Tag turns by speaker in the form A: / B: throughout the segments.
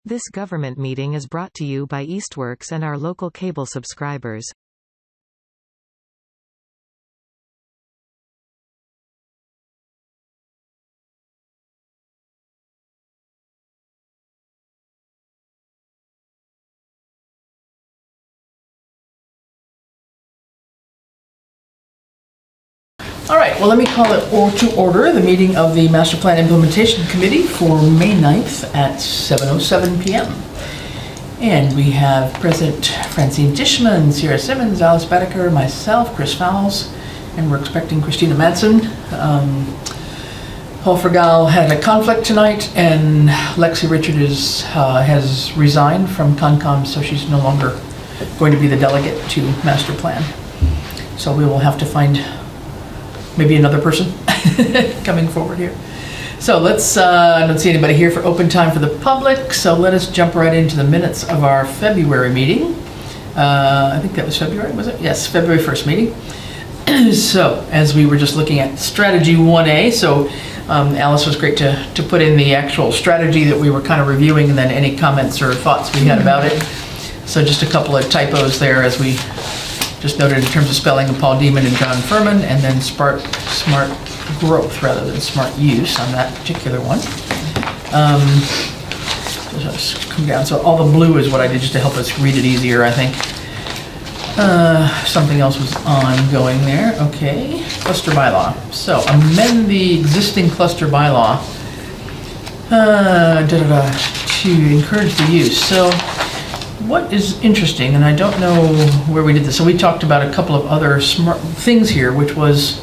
A: This government meeting is brought to you by Eastworks and our local cable subscribers.
B: All right, well, let me call it to order the meeting of the Master Plan Implementation Committee for May 9th at 7:07 p.m. And we have President Francine Dishman, Sierra Simmons, Alice Bedecker, myself, Chris Fowles, and we're expecting Christina Madsen. Paul Fergal had a conflict tonight, and Lexi Richard has resigned from Concom, so she's no longer going to be the delegate to Master Plan. So we will have to find maybe another person coming forward here. So let's, I don't see anybody here for open time for the public, so let us jump right into the minutes of our February meeting. I think that was February, was it? Yes, February 1st meeting. So, as we were just looking at strategy 1A, so Alice was great to put in the actual strategy that we were kind of reviewing, and then any comments or thoughts we had about it. So just a couple of typos there, as we just noted in terms of spelling of Paul Deeman and John Furman, and then smart growth rather than smart use on that particular one. Just come down. So all the blue is what I did just to help us read it easier, I think. Something else was ongoing there. Okay, cluster bylaw. So amend the existing cluster bylaw to encourage the use. So what is interesting, and I don't know where we did this, so we talked about a couple of other smart things here, which was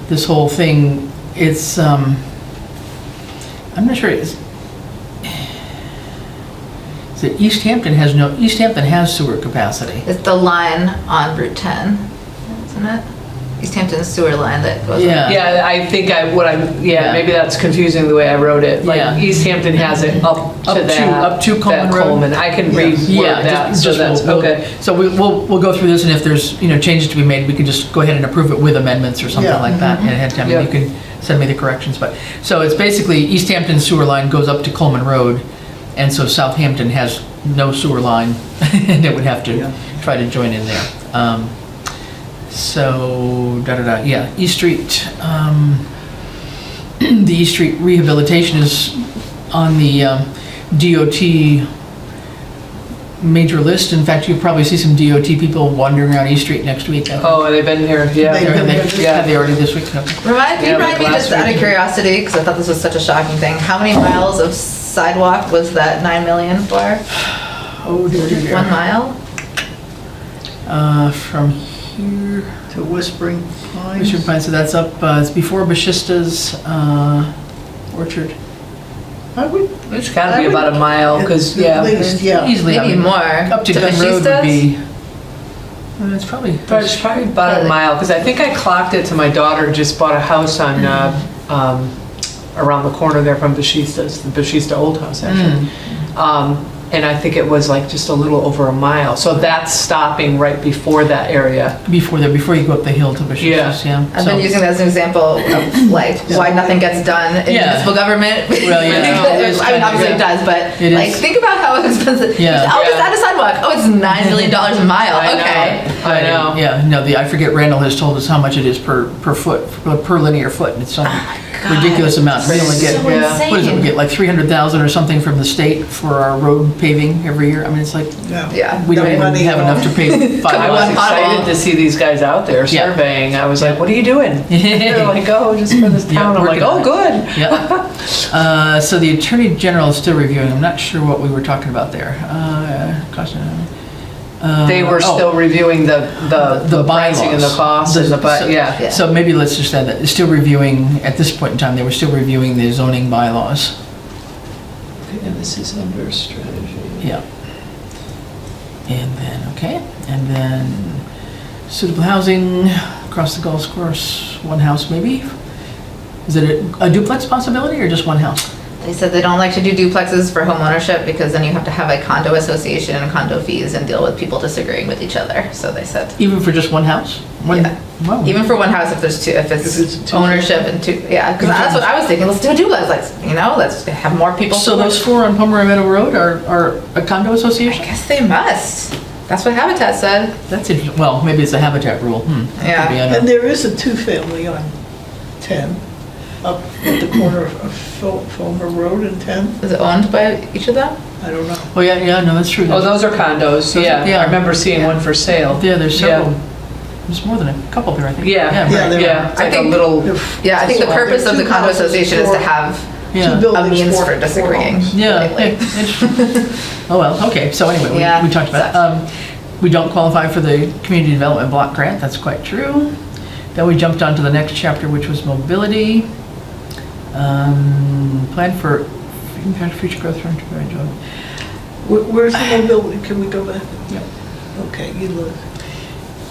B: this whole thing. It's, I'm not sure, is it East Hampton has sewer capacity.
C: It's the line on Route 10, isn't it? East Hampton's sewer line that goes
B: Yeah.
D: Yeah, I think maybe that's confusing the way I wrote it. Like
B: Yeah.
D: East Hampton has it up to
B: Coleman Road.
D: Coleman. I can reword that. So that's okay.
B: So we'll go through this, and if there's changes to be made, we can just go ahead and approve it with amendments or something like that ahead of time.
D: Yeah.
B: You can send me the corrections. But so it's basically East Hampton sewer line goes up to Coleman Road, and so Southampton has no sewer line, and it would have to try to join in there. So, East Street, the East Street rehabilitation is on the DOT major list. In fact, you'll probably see some DOT people wandering around East Street next week.
D: Oh, they've been here. Yeah,
B: they already this week.
C: Remind me just out of curiosity, because I thought this was such a shocking thing. How many miles of sidewalk was that $9 million for?
B: Oh dear.
C: 1 mile?
B: From here
E: to Whispering Pines.
B: Whispering Pines, so that's up, it's before Bashista's orchard.
D: it's got to be about a mile because
E: At least,
B: Easily.
C: Maybe more.
B: Up to Gun Road would be. It's probably
D: about a mile because I think I clocked it to my daughter. Just bought a house on around the corner there from Bashista's, the Bashista Old House actually. And I think it was like just a little over a mile. So that's stopping right before that area.
B: Before you go up the hill to Bashista's,
C: I've been using that as an example of like why nothing gets done in municipal government.
B: Well,
C: I mean, obviously it does, but think about how expensive. I'll just add a sidewalk. Oh, it's $9 million a mile. Okay.
D: I know.
B: Yeah, no, I forget, Randall has told us how much it is per foot, per linear foot. It's some ridiculous amount. We only get, what is it, we get like 300,000 or something from the state for our road paving every year. I mean, it's like, we don't even have enough to pay 5
D: I was excited to see these guys out there surveying. I was like, what are you doing? They're like, just for this town. I'm like, good.
B: Yeah. So the Attorney General is still reviewing. I'm not sure what we were talking about there.
D: They were still reviewing the pricing and the costs
B: So maybe let's just add that. Still reviewing, at this point in time, they were still reviewing the zoning bylaws.
D: Okay, and this is under strategy.
B: Yeah. And then suitable housing across the golf course, one house maybe? Is it a duplex possibility or just one house?
C: They said they don't like to do duplexes for home ownership because then you have to have a condo association and condo fees and deal with people disagreeing with each other. So they said.
B: Even for just one house? Wow.
C: Even for one house, if it's
E: If it's two-
C: ownership and two, yeah, because that's what I was thinking. Let's do a duplex. Let's have more people.
B: So those 4 on Pomeroy Meadow Road are a condo
C: I
B: association?
C: guess they must. That's what Habitat said.
B: That's interesting. Well, maybe it's a habitat rule.
C: Yeah.
B: Could be, I don't
E: And
B: know.
E: there is a two-family on 10, up at the corner of Fulmer Road and 10.
C: Is it owned by each of them?
E: I don't know.
B: Oh, yeah, no, that's true.
D: Oh, those are condos, yeah.
B: yeah.
D: I remember seeing one for sale.
B: Yeah, there's several. There's more than a couple there, I think.
D: Yeah,
E: Yeah,
B: right.
E: there
D: yeah.
E: are.
D: It's like
C: I think-
D: a little,
C: Yeah, I think the purpose of the
E: Two
C: condo
E: houses,
C: association is to
E: 4
C: have
B: Yeah.
E: Two
C: a
E: buildings,
C: means
E: 4
C: for disagreeing.
E: homes.
B: Yeah,
C: politely.
B: interesting. Oh, well, okay, so anyway,
C: Yeah,
B: we talked about it. We don't qualify for the community development block grant, that's quite true. Then we jumped on to the next chapter, which was mobility. Plan for future growth from
E: Where's the mobility? Can we go back?
B: Yep.
E: Okay, you look.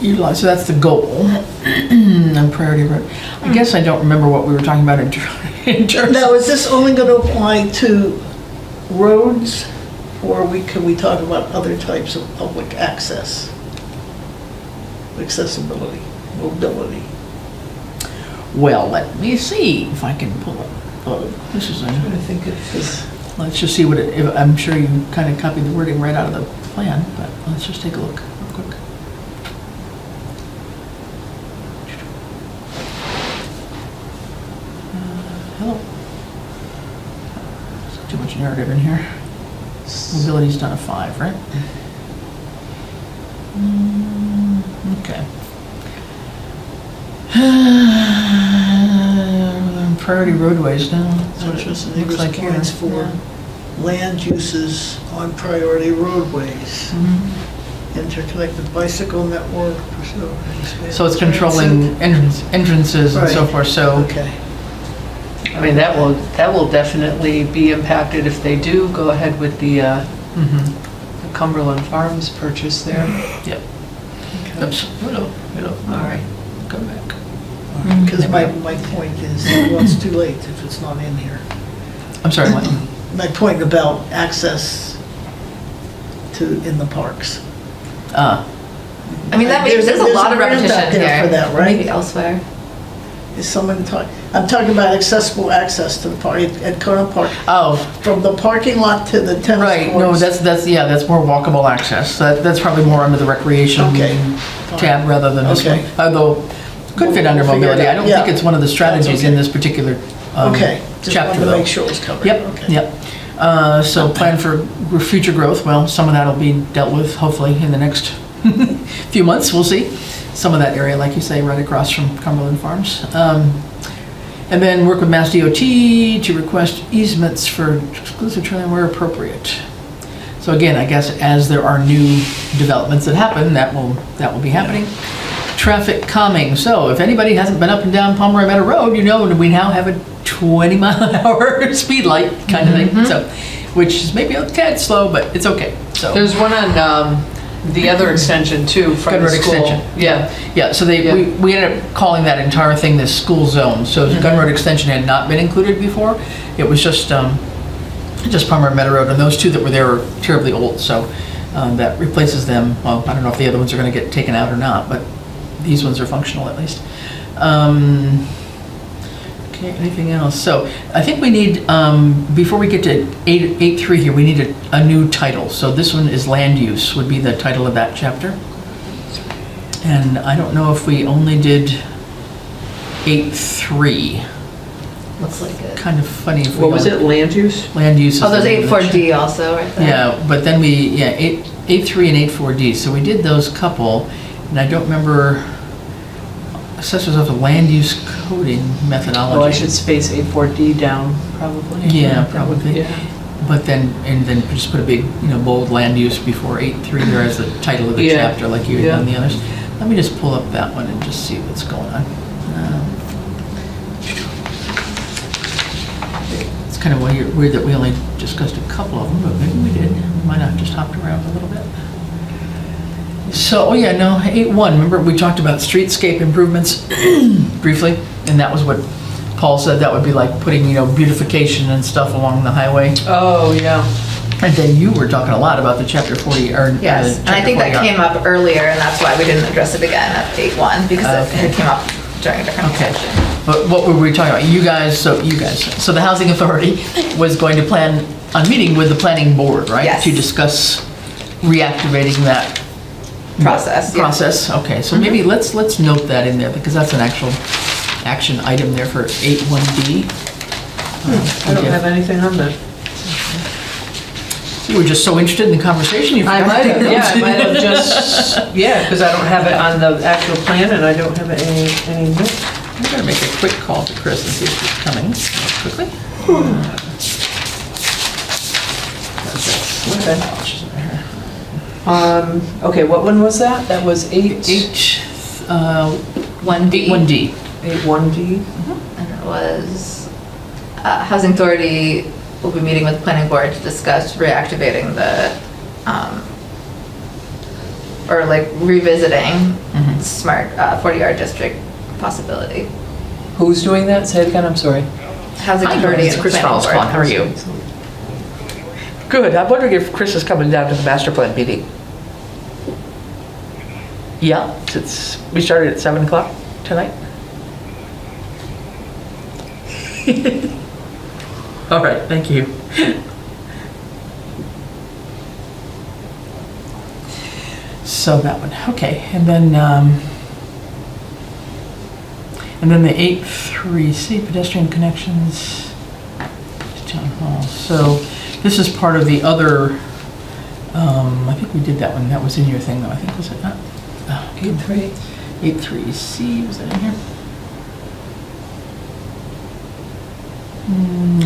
B: Utilize, so that's the goal. On priority road. I guess I don't remember what we were talking about in terms
E: Now, is this only going to apply to roads, or can we talk about other types of public access? Accessibility, mobility.
B: Well, let me see if I can pull it. This is
E: I think it's,
B: let's just see what it, I'm sure you kind of copied the wording right out of the plan, but let's just take a look real quick. Hello. Too much narrative in here. Mobility's done a 5, right? Okay. Priority roadways now. That's what it
E: just
B: looks like here.
E: points for
B: Yeah.
E: land uses on priority roadways. Interconnected bicycle network.
B: So it's controlling entrances and so
E: Right.
B: forth, so.
E: Okay.
D: I mean, that will definitely be impacted if they do go ahead with the the Cumberland Farms purchase there.
B: Yep. Oops, hello, all right, come back.
E: Because my point is, well, it's too late if it's not in here.
B: I'm sorry, what?
E: My point about access in the parks.
C: I mean, there's a lot of
E: grant out
C: repetition
E: there
C: here.
E: for that, right?
C: Maybe elsewhere.
E: Is someone I'm talking about accessible access to the park, at Conant Park,
B: Oh,
E: from the parking lot to the tennis
B: right, no,
E: courts.
B: that's more walkable access. That's probably more under the recreation
E: Okay,
B: tab rather than this one.
E: Okay.
B: Although, could fit under
E: We'll figure it
B: mobility. I
E: out.
B: don't
E: Yeah.
B: think it's one of the strategies in
E: okay.
B: this particular
E: Okay, just
B: chapter
E: wanted to
B: though.
E: make sure it was covered.
B: Yep,
E: Okay.
B: yep. So plan for future growth, well, some of that'll be dealt with hopefully in the next few months, we'll see. Some of that area, like you say, right across from Cumberland Farms. And then work with Mass DOT to request easements for exclusive trailing where appropriate. So again, I guess as there are new developments that happen, that will be happening. Traffic calming, so if anybody hasn't been up and down Pomeroy Meadow Road, you know we now have a 20-mile-an-hour speed light kind of thing, so, which is maybe a tad slow, but it's okay, so.
D: There's one on the other extension too from
B: Gun
D: the
B: Road
D: school.
B: Extension.
D: Yeah.
B: Yeah, so
D: Yeah.
B: we ended up calling that entire thing the school zone. So Gun Road Extension had not been included before. It was just Pomeroy Meadow Road, and those two that were there are terribly old, so that replaces them. Well, I don't know if the other ones are going to get taken out or not, but these ones are functional at least. Okay, anything else? So I think we need, before we get to 8.3 here, we need a new title. So this one is land use, would be the title of that chapter. And I don't know if we only did 8.3.
C: Looks like it.
B: Kind of funny if we.
D: What was it, land use?
B: Land use. is
C: Oh, there's
B: the name of the
C: 8.4D also right there.
B: Yeah, but then 8.3 and 8.4D. So we did those couple, and I don't remember. Assessors of the land use coding methodology.
D: Oh, I should space 8.4D down, probably.
B: Yeah, probably.
D: Yeah.
B: But then just put a big, bold land use before 8.3 there as the title of the
D: Yeah.
B: chapter, like you had done the others. Let me just pull up that one and just see what's going on. It's kind of weird that we only discussed a couple of them, but maybe we did. We might have just hopped around a little bit. So, 8.1, remember we talked about streetscape improvements briefly, and that was what Paul said that would be like putting, beautification and stuff along the highway.
D: Oh, yeah.
B: And then you were talking a lot about the chapter 40, or
C: Yes, and I think that came up earlier, and that's why we didn't address it again at 8.1, because it came up during a different
B: Okay.
C: section.
B: But what were we talking about? You guys, so the Housing Authority was going to plan on meeting with the planning board, right?
C: Yes.
B: To discuss reactivating that
C: Process, yeah.
B: process. Okay, so maybe let's note that in there, because that's an actual action item there for 8.1D.
D: I don't have anything on that.
B: You were just so interested in the conversation, you
D: I
B: forgot
D: might
B: to take
D: have, yeah,
B: notes.
D: I might have just, yeah, because I don't have it on the actual plan and I don't have any notes.
B: I'm gonna make a quick call to Chris and see if he's coming quickly.
D: Okay, what one was that? That was
B: 1D.
C: 1D.
D: 8.1D?
C: And it was, Housing Authority will be meeting with the planning board to discuss reactivating the, or like revisiting smart 40R district possibility.
D: Who's doing that? Say it again, I'm sorry.
C: Housing
B: Hi,
C: Authority
B: it's
C: and
B: Chris
C: planning
B: Fowles
C: board.
B: calling. How are you? Good. I'm wondering if Chris is coming down to the master plan meeting. Yeah, we started at 7 o'clock tonight. All right, thank you. So that one, okay, and then the 8.3C pedestrian connections to town hall. So this is part of the other. I think we did that one. That was in your thing, though. I think, was it not?
D: 8.3.
B: 8.3C, was that in here?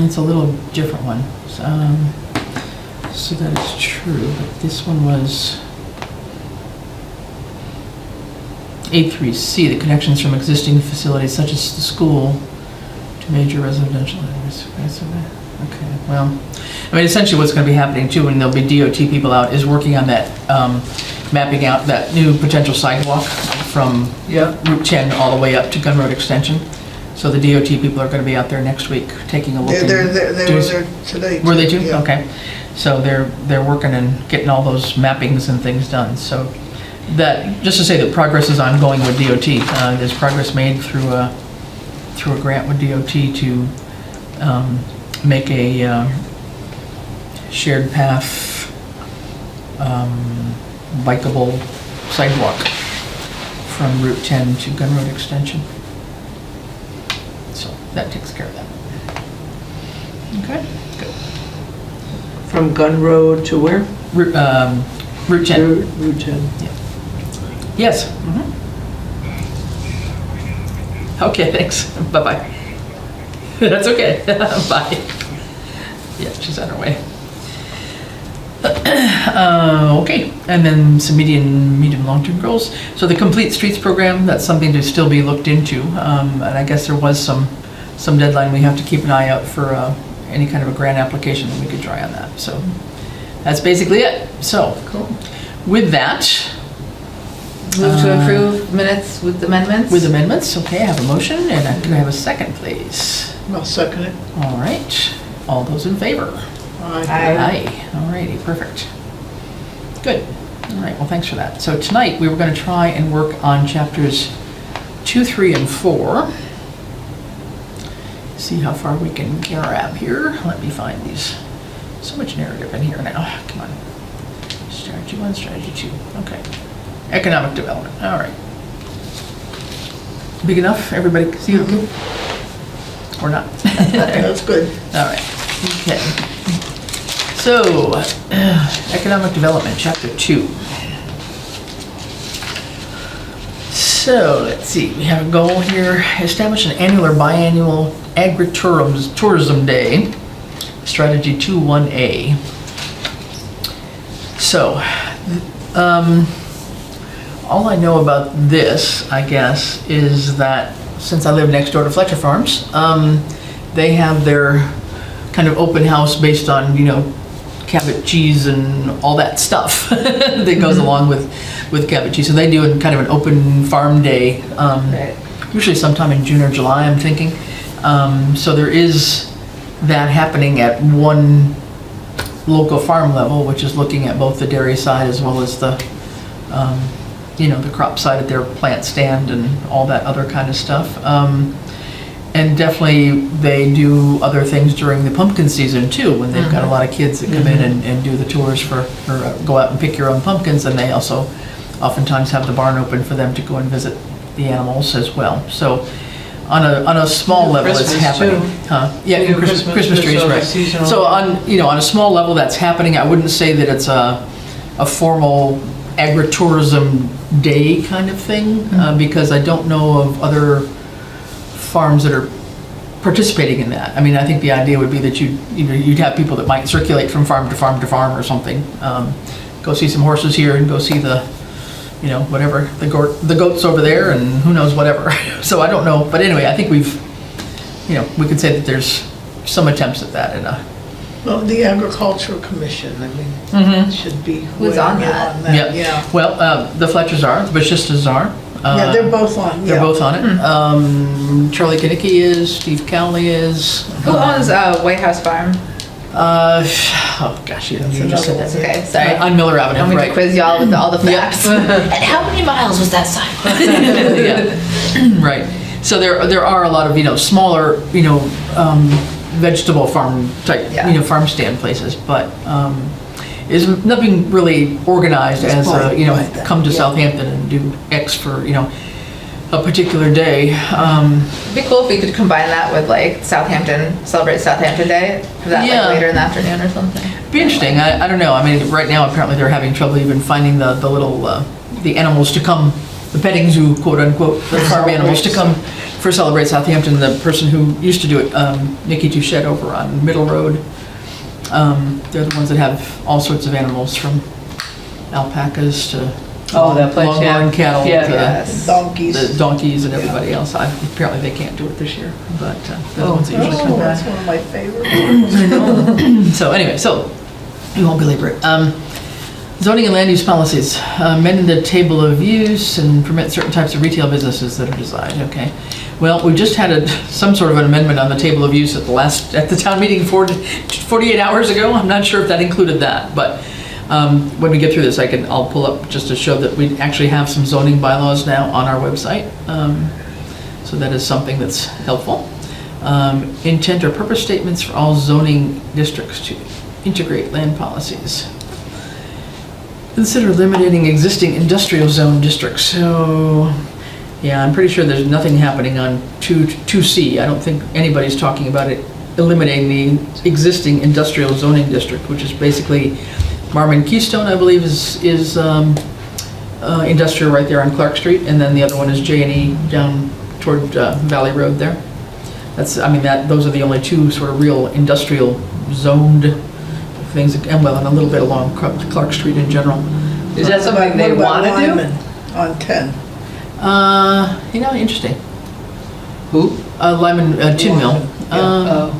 B: It's a little different one. So that is true, but this one was 8.3C, the connections from existing facilities such as the school to major residential areas. Okay, well, I mean, essentially what's going to be happening too, and there'll be DOT people out, is working on that, mapping out that new potential sidewalk from Route 10 all the way up to Gun Road Extension. So the DOT people are going to be out there next week taking a look.
E: They were there today.
B: Were they too?
E: Yeah.
B: Okay. So they're working and getting all those mappings and things done. So that, just to say that progress is ongoing with DOT. There's progress made through a grant with DOT to make a shared path bikeable sidewalk from Route 10 to Gun Road Extension. So that takes care of that. Okay, good.
D: From Gun Road to where?
B: Route 10.
D: Route 10.
B: Yes. Okay, thanks. Bye-bye. That's okay. Bye. Yeah, she's on her way. Okay, and then some medium, long-term goals. So the Complete Streets program, that's something to still be looked into. And I guess there was some deadline. We have to keep an eye out for any kind of a grant application that we could try on that. So that's basically it. So
C: Cool.
B: with that,
C: Move to approve minutes with amendments?
B: with amendments, okay, I have a motion, and can I have a second, please?
E: I'll second it.
B: All right, all those in favor?
E: Aye.
C: Aye.
B: All righty, perfect. Good. All right, well, thanks for that. So tonight, we were going to try and work on chapters 2, 3, and 4. See how far we can grab here. Let me find these. So much narrative in here now. Come on. Strategy 1, strategy 2. Okay. Economic development. All right. Big enough? Everybody see it? Or not?
E: That's good.
B: All right. Okay. So, economic development, chapter 2. So, let's see. We have a goal here. Establish an annual or biannual agritourism day. Strategy 2.1a. So, all I know about this, I guess, is that since I live next door to Fletcher Farms, they have their kind of open house based on, Cabot cheese and all that stuff that goes along with Cabot cheese. So they do kind of an open farm day,
C: Right.
B: usually sometime in June or July, I'm thinking. So there is that happening at one local farm level, which is looking at both the dairy side as well as the, the crop side at their plant stand and all that other kind of stuff. And definitely they do other things during the pumpkin season too, when they've got a lot of kids that come in and do the tours or go out and pick your own pumpkins, and they also oftentimes have the barn open for them to go and visit the animals as well. So on a small level, it's happening. Yeah, and Christmas trees, right. So on a small level, that's happening. I wouldn't say that it's a formal agritourism day kind of thing, because I don't know of other farms that are participating in that. I mean, I think the idea would be that you'd have people that might circulate from farm to farm to farm or something. Go see some horses here and go see the, whatever, the goats over there and who knows whatever. So I don't know, but anyway, I think we could say that there's some attempts at that
E: Well, the Agricultural Commission, I mean, should be.
C: Who's on that?
B: Yeah. Well, the Fletchers are, the Bashistas are.
E: Yeah, they're both on.
B: They're both on it. Charlie Kinnicky is, Steve Cowley is.
C: Who owns White House Farm?
B: Oh gosh, you just said
C: That's
B: that.
C: okay, sorry.
B: On Miller Avenue,
C: I'm going
B: right.
C: to quiz y'all with all the facts. And how many miles was that sign?
B: Yeah. Right. So there are a lot of smaller vegetable farm type farm stand places, but is nothing really organized as come to Southampton and do X for a particular day.
C: It'd be cool if we could combine that with like celebrate Southampton Day, have that like later in the afternoon or something.
B: Be interesting. I don't know. I mean, right now apparently they're having trouble even finding the little the animals to come, the petting zoo, quote unquote, the farm animals to come for Celebrate Southampton. The person who used to do it, Nikki Touchette over on Middle Road. They're the ones that have all sorts of animals, from alpacas to
D: that place,
B: longhorn cattle,
E: Donkeys.
B: the donkeys and everybody else. Apparently they can't do it this year, but they're the ones that usually come
E: That's
B: back.
E: one of my favorites.
B: So anyway, we won't belabor it. Zoning and land use policies, amend the table of use and permit certain types of retail businesses that are designed. Okay. Well, we just had some sort of an amendment on the table of use at the town meeting 48 hours ago. I'm not sure if that included that, but when we get through this, I'll pull up just to show that we actually have some zoning bylaws now on our website. So that is something that's helpful. Intent or purpose statements for all zoning districts to integrate land policies. Consider eliminating existing industrial zone districts. So, yeah, I'm pretty sure there's nothing happening on 2C. I don't think anybody's talking about it eliminating the existing industrial zoning district, which is basically Marmon Keystone, I believe, is industrial right there on Clark Street, and then the other one is J&E down toward Valley Road there. Those are the only two sort of real industrial zoned things, and a little bit along Clark Street in general.
D: Is that something they want to do?
E: On 10.
B: Interesting.
D: Who?
B: Lyman Tin Mill.
D: Oh.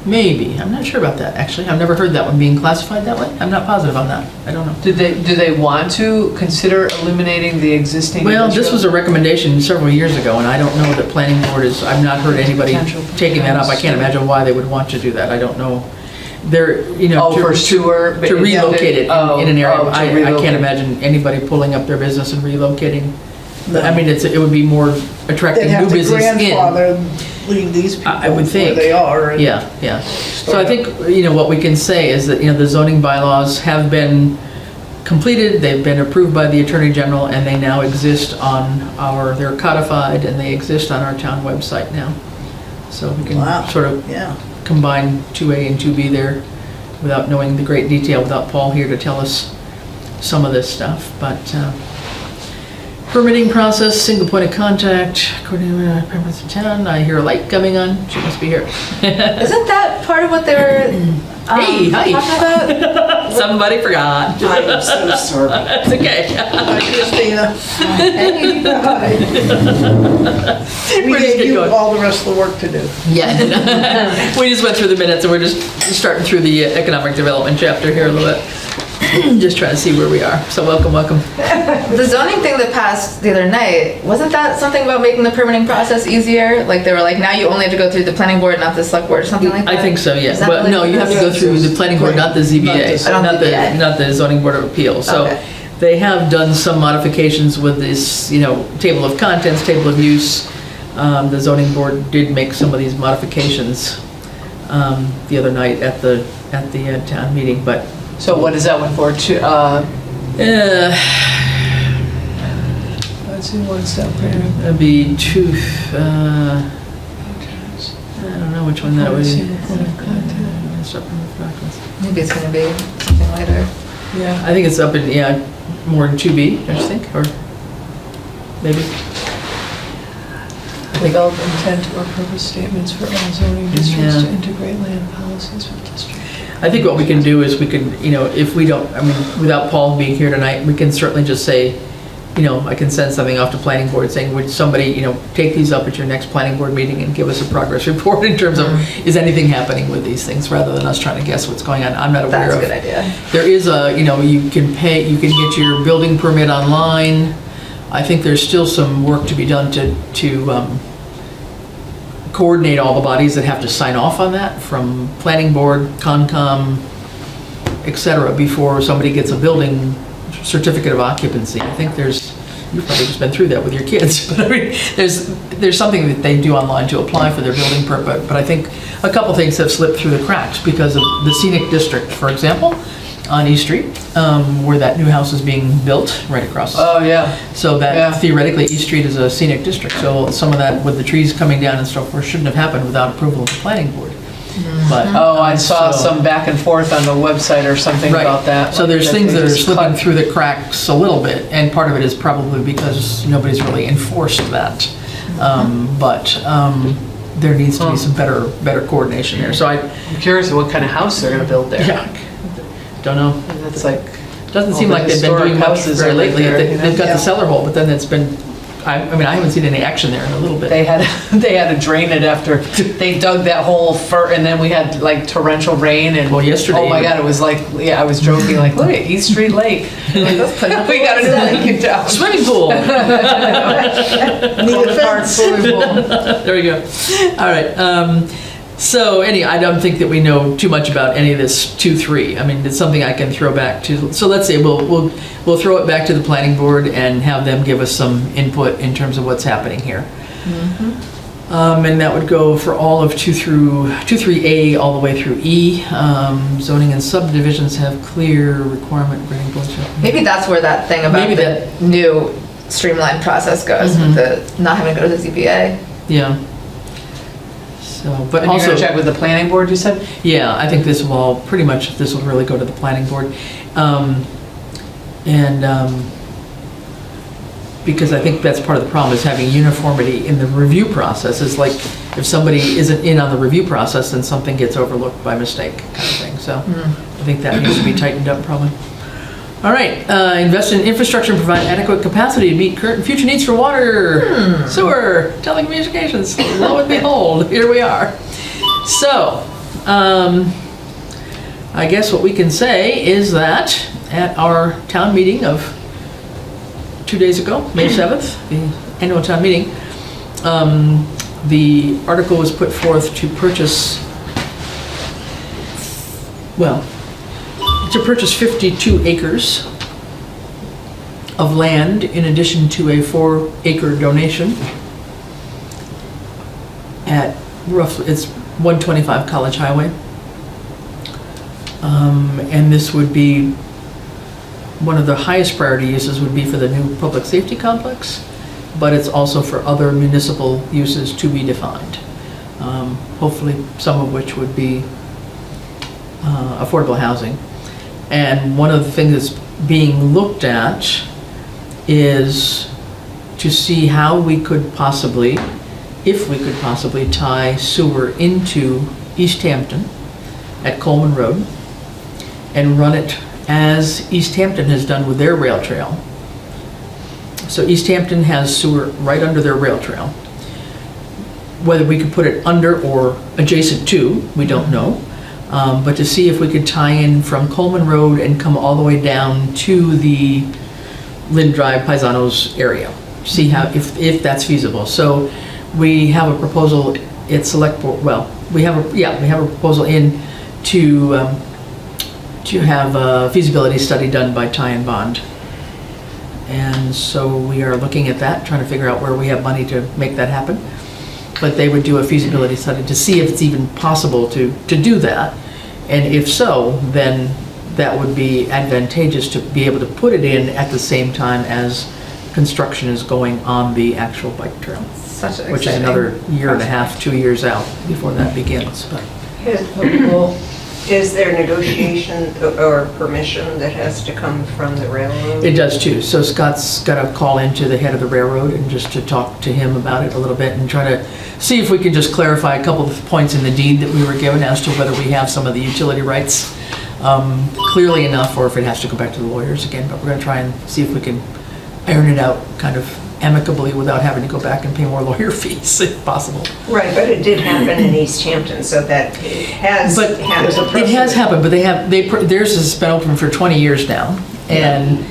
B: Maybe. I'm not sure about that, actually. I've never heard that one being classified that way. I'm not positive on that. I don't know.
D: Do they want to consider eliminating the existing?
B: Well, this was a recommendation several years ago, and I don't know that planning board I've not heard anybody taking that up. I can't imagine why they would want to do that. I don't know. They're,
D: for sewer,
B: to relocate it in an area. I can't imagine anybody pulling up their business and relocating.
E: No.
B: I mean, it would be more attracting new business in.
E: They'd have to grandfather leave these people
B: I would think.
E: where they are.
B: Yeah. So I think, what we can say is that, the zoning bylaws have been completed, they've been approved by the Attorney General, and they now exist they're codified, and they exist on our town website now. So we can sort of combine 2A and 2B there without knowing the great detail, without Paul here to tell us some of this stuff. But permitting process, single point of contact, according to permits in town. I hear a light coming on. She must be here.
C: Isn't that part of what they were
B: Hey, hi.
C: talking about?
B: Somebody forgot.
E: I am so sorry.
B: That's okay.
E: Hi, Christina. We
B: We're just
E: gave
B: getting
E: you
B: going.
E: all the rest of the work to do.
B: Yeah. We just went through the minutes, and we're just starting through the economic development chapter here a little bit. just trying to see where we are. So welcome.
C: The zoning thing that passed the other night, wasn't that something about making the permitting process easier? Like they were like, now you only have to go through the planning board, not the select board, or something like that?
B: I think so, yeah.
C: Is that
B: But
C: really
B: no, you have to
C: what
B: go
C: it is?
B: through the planning board, not the ZBA,
C: Not the ZBA.
B: not the zoning board of appeals. So
C: Okay.
B: they have done some modifications with this, table of contents, table of use. The zoning board did make some of these modifications the other night at the town meeting, but
D: So what is that one for? Let's see what's down there.
B: it'd be two, I don't know which one that would be.
C: Maybe it's gonna be something later.
D: Yeah.
B: I think it's up in, more in 2B, don't you think, or maybe?
D: Develop intent or purpose statements for all zoning districts
B: Yeah.
D: to integrate land policies with districts.
B: I think what we can do is we can, if we don't, without Paul being here tonight, we can certainly just say, I can send something off to planning board saying, would somebody, take these up at your next planning board meeting and give us a progress report in terms of, is anything happening with these things, rather than us trying to guess what's going on. I'm not aware
C: That's a
B: of.
C: good idea.
B: There is you can get your building permit online. I think there's still some work to be done to coordinate all the bodies that have to sign off on that, from planning board, Concom, et cetera, before somebody gets a building certificate of occupancy. I think you've probably just been through that with your kids, but there's something that they do online to apply for their building permit, but I think a couple things have slipped through the cracks because of the scenic district, for example, on East Street, where that new house is being built right across.
D: Oh, yeah.
B: So that
D: Yeah.
B: theoretically, East Street is a scenic district, so some of that with the trees coming down and so forth shouldn't have happened without approval of the planning board. But
D: Oh, I saw
B: so-
D: some back and forth on the website or something
B: Right.
D: about that.
B: So there's
D: like
B: things
D: they
B: that are
D: just
B: slipping
D: cut.
B: through the cracks a little bit, and part of it is probably because nobody's really enforced that. But there needs to be some better coordination there. So
D: I'm curious what kind of house they're gonna build there.
B: don't know.
D: And that's like,
B: Doesn't
D: all
B: seem
D: the
B: like they've been
D: historic
B: doing much
D: houses
B: very
D: are
B: lately.
D: there, you know?
B: They've got
E: Yeah.
B: the cellar hole, but then it's been, I haven't seen any action there in a little bit.
D: they had to drain it after they dug that hole and then we had like torrential rain and.
B: Well, yesterday-
D: Oh my God, it was like, I was joking, like, look at East Street Lake.
C: Let's put it
D: We got a new lake in town.
B: Swimming pool.
E: Need a fence.
B: There we go. All right. So I don't think that we know too much about any of this 2-3. It's something I can throw back to. So let's say we'll throw it back to the planning board and have them give us some input in terms of what's happening here. And that would go for all of 2-3A all the way through E. Zoning and subdivisions have clear requirement grading bullshit.
C: Maybe that's where that thing about
B: Maybe
C: the new streamlined process goes, with the not having to go to the ZBA.
B: Yeah. So, but
D: And you're
B: also,
D: gonna check with the planning board, you said?
B: yeah, I think this will really go to the planning board. Because I think that's part of the problem, is having uniformity in the review process. Is like, if somebody isn't in on the review process, then something gets overlooked by mistake, kind of thing. So I think that needs to be tightened up probably. All right, invest in infrastructure and provide adequate capacity to meet current and future needs for water, sewer, telecommunications. Lo and behold, here we are. So, I guess what we can say is that at our town meeting of 2 days ago, May 7th, the annual town meeting, the article was put forth to purchase 52 acres of land in addition to a 4-acre donation at roughly, it's 125 College Highway. And this would be, one of the highest priority uses would be for the new public safety complex, but it's also for other municipal uses to be defined. Hopefully some of which would be affordable housing. And one of the things that's being looked at is to see how we could possibly, if we could possibly tie sewer into East Hampton at Coleman Road and run it as East Hampton has done with their rail trail. So East Hampton has sewer right under their rail trail. Whether we could put it under or adjacent to, we don't know. but to see if we could tie in from Coleman Road and come all the way down to the Lynn Drive Paisanos area. See how, if that's feasible. So we have a proposal at select board, well, we have a proposal in to have a feasibility study done by Ty and Bond. And so we are looking at that, trying to figure out where we have money to make that happen. But they would do a feasibility study to see if it's even possible to do that. And if so, then that would be advantageous to be able to put it in at the same time as construction is going on the actual bike trail.
C: Such an
B: Which is
C: exciting
B: another year and a half,
C: prospect.
B: 2 years out before that begins. But
F: Is there negotiation or permission that has to come from the railroad?
B: it does too. So Scott's got to call into the head of the railroad and just to talk to him about it a little bit and try to see if we can just clarify a couple of points in the deed that we were given as to whether we have some of the utility rights clearly enough, or if it has to go back to the lawyers again. But we're going to try and see if we can iron it out kind of amicably without having to go back and pay more lawyer fees if possible.
F: Right, but it did happen in East Hampton, so that it has
B: But
F: happened.
B: it has happened, but theirs has been open for 20 years now, and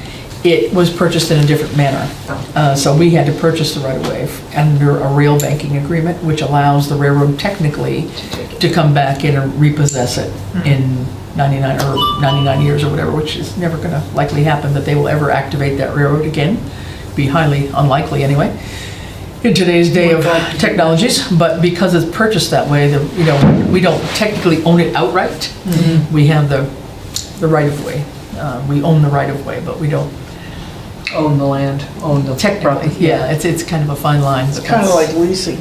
B: it was purchased in a different manner. So we had to purchase the right-of-way under a rail banking agreement, which allows the railroad technically to come back in and repossess it in 99 years or whatever, which is never going to likely happen, that they will ever activate that railroad again. Be highly unlikely anyway, in today's day of technologies. But because it's purchased that way, we don't technically own it outright. We have the right-of-way. We own the right-of-way, but we don't
D: Own the land, own the
B: technically.
D: property.
B: Yeah, it's kind of a fine line.
E: It's kind of like leasing.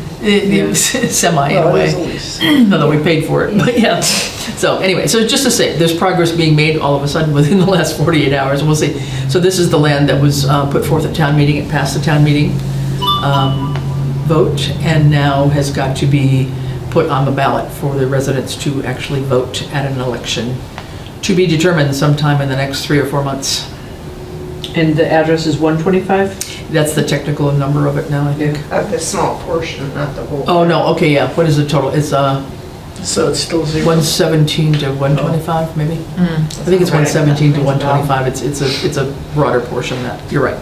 B: Semi in a
E: Well, it
B: way.
E: is a lease.
B: Although we paid for it, but yeah. So anyway, so just to say, there's progress being made all of a sudden within the last 48 hours, and we'll see. So this is the land that was put forth at town meeting. It passed the town meeting vote, and now has got to be put on the ballot for the residents to actually vote at an election, to be determined sometime in the next 3 or 4 months.
D: And the address is 125?
B: That's the technical number of it now, I think.
F: Of the small portion, not the whole.
B: Oh, no, okay, yeah. What is the total? It's
E: So it's still zero.
B: 117 to 125, maybe? I think it's 117 to 125. It's a broader portion that, you're right.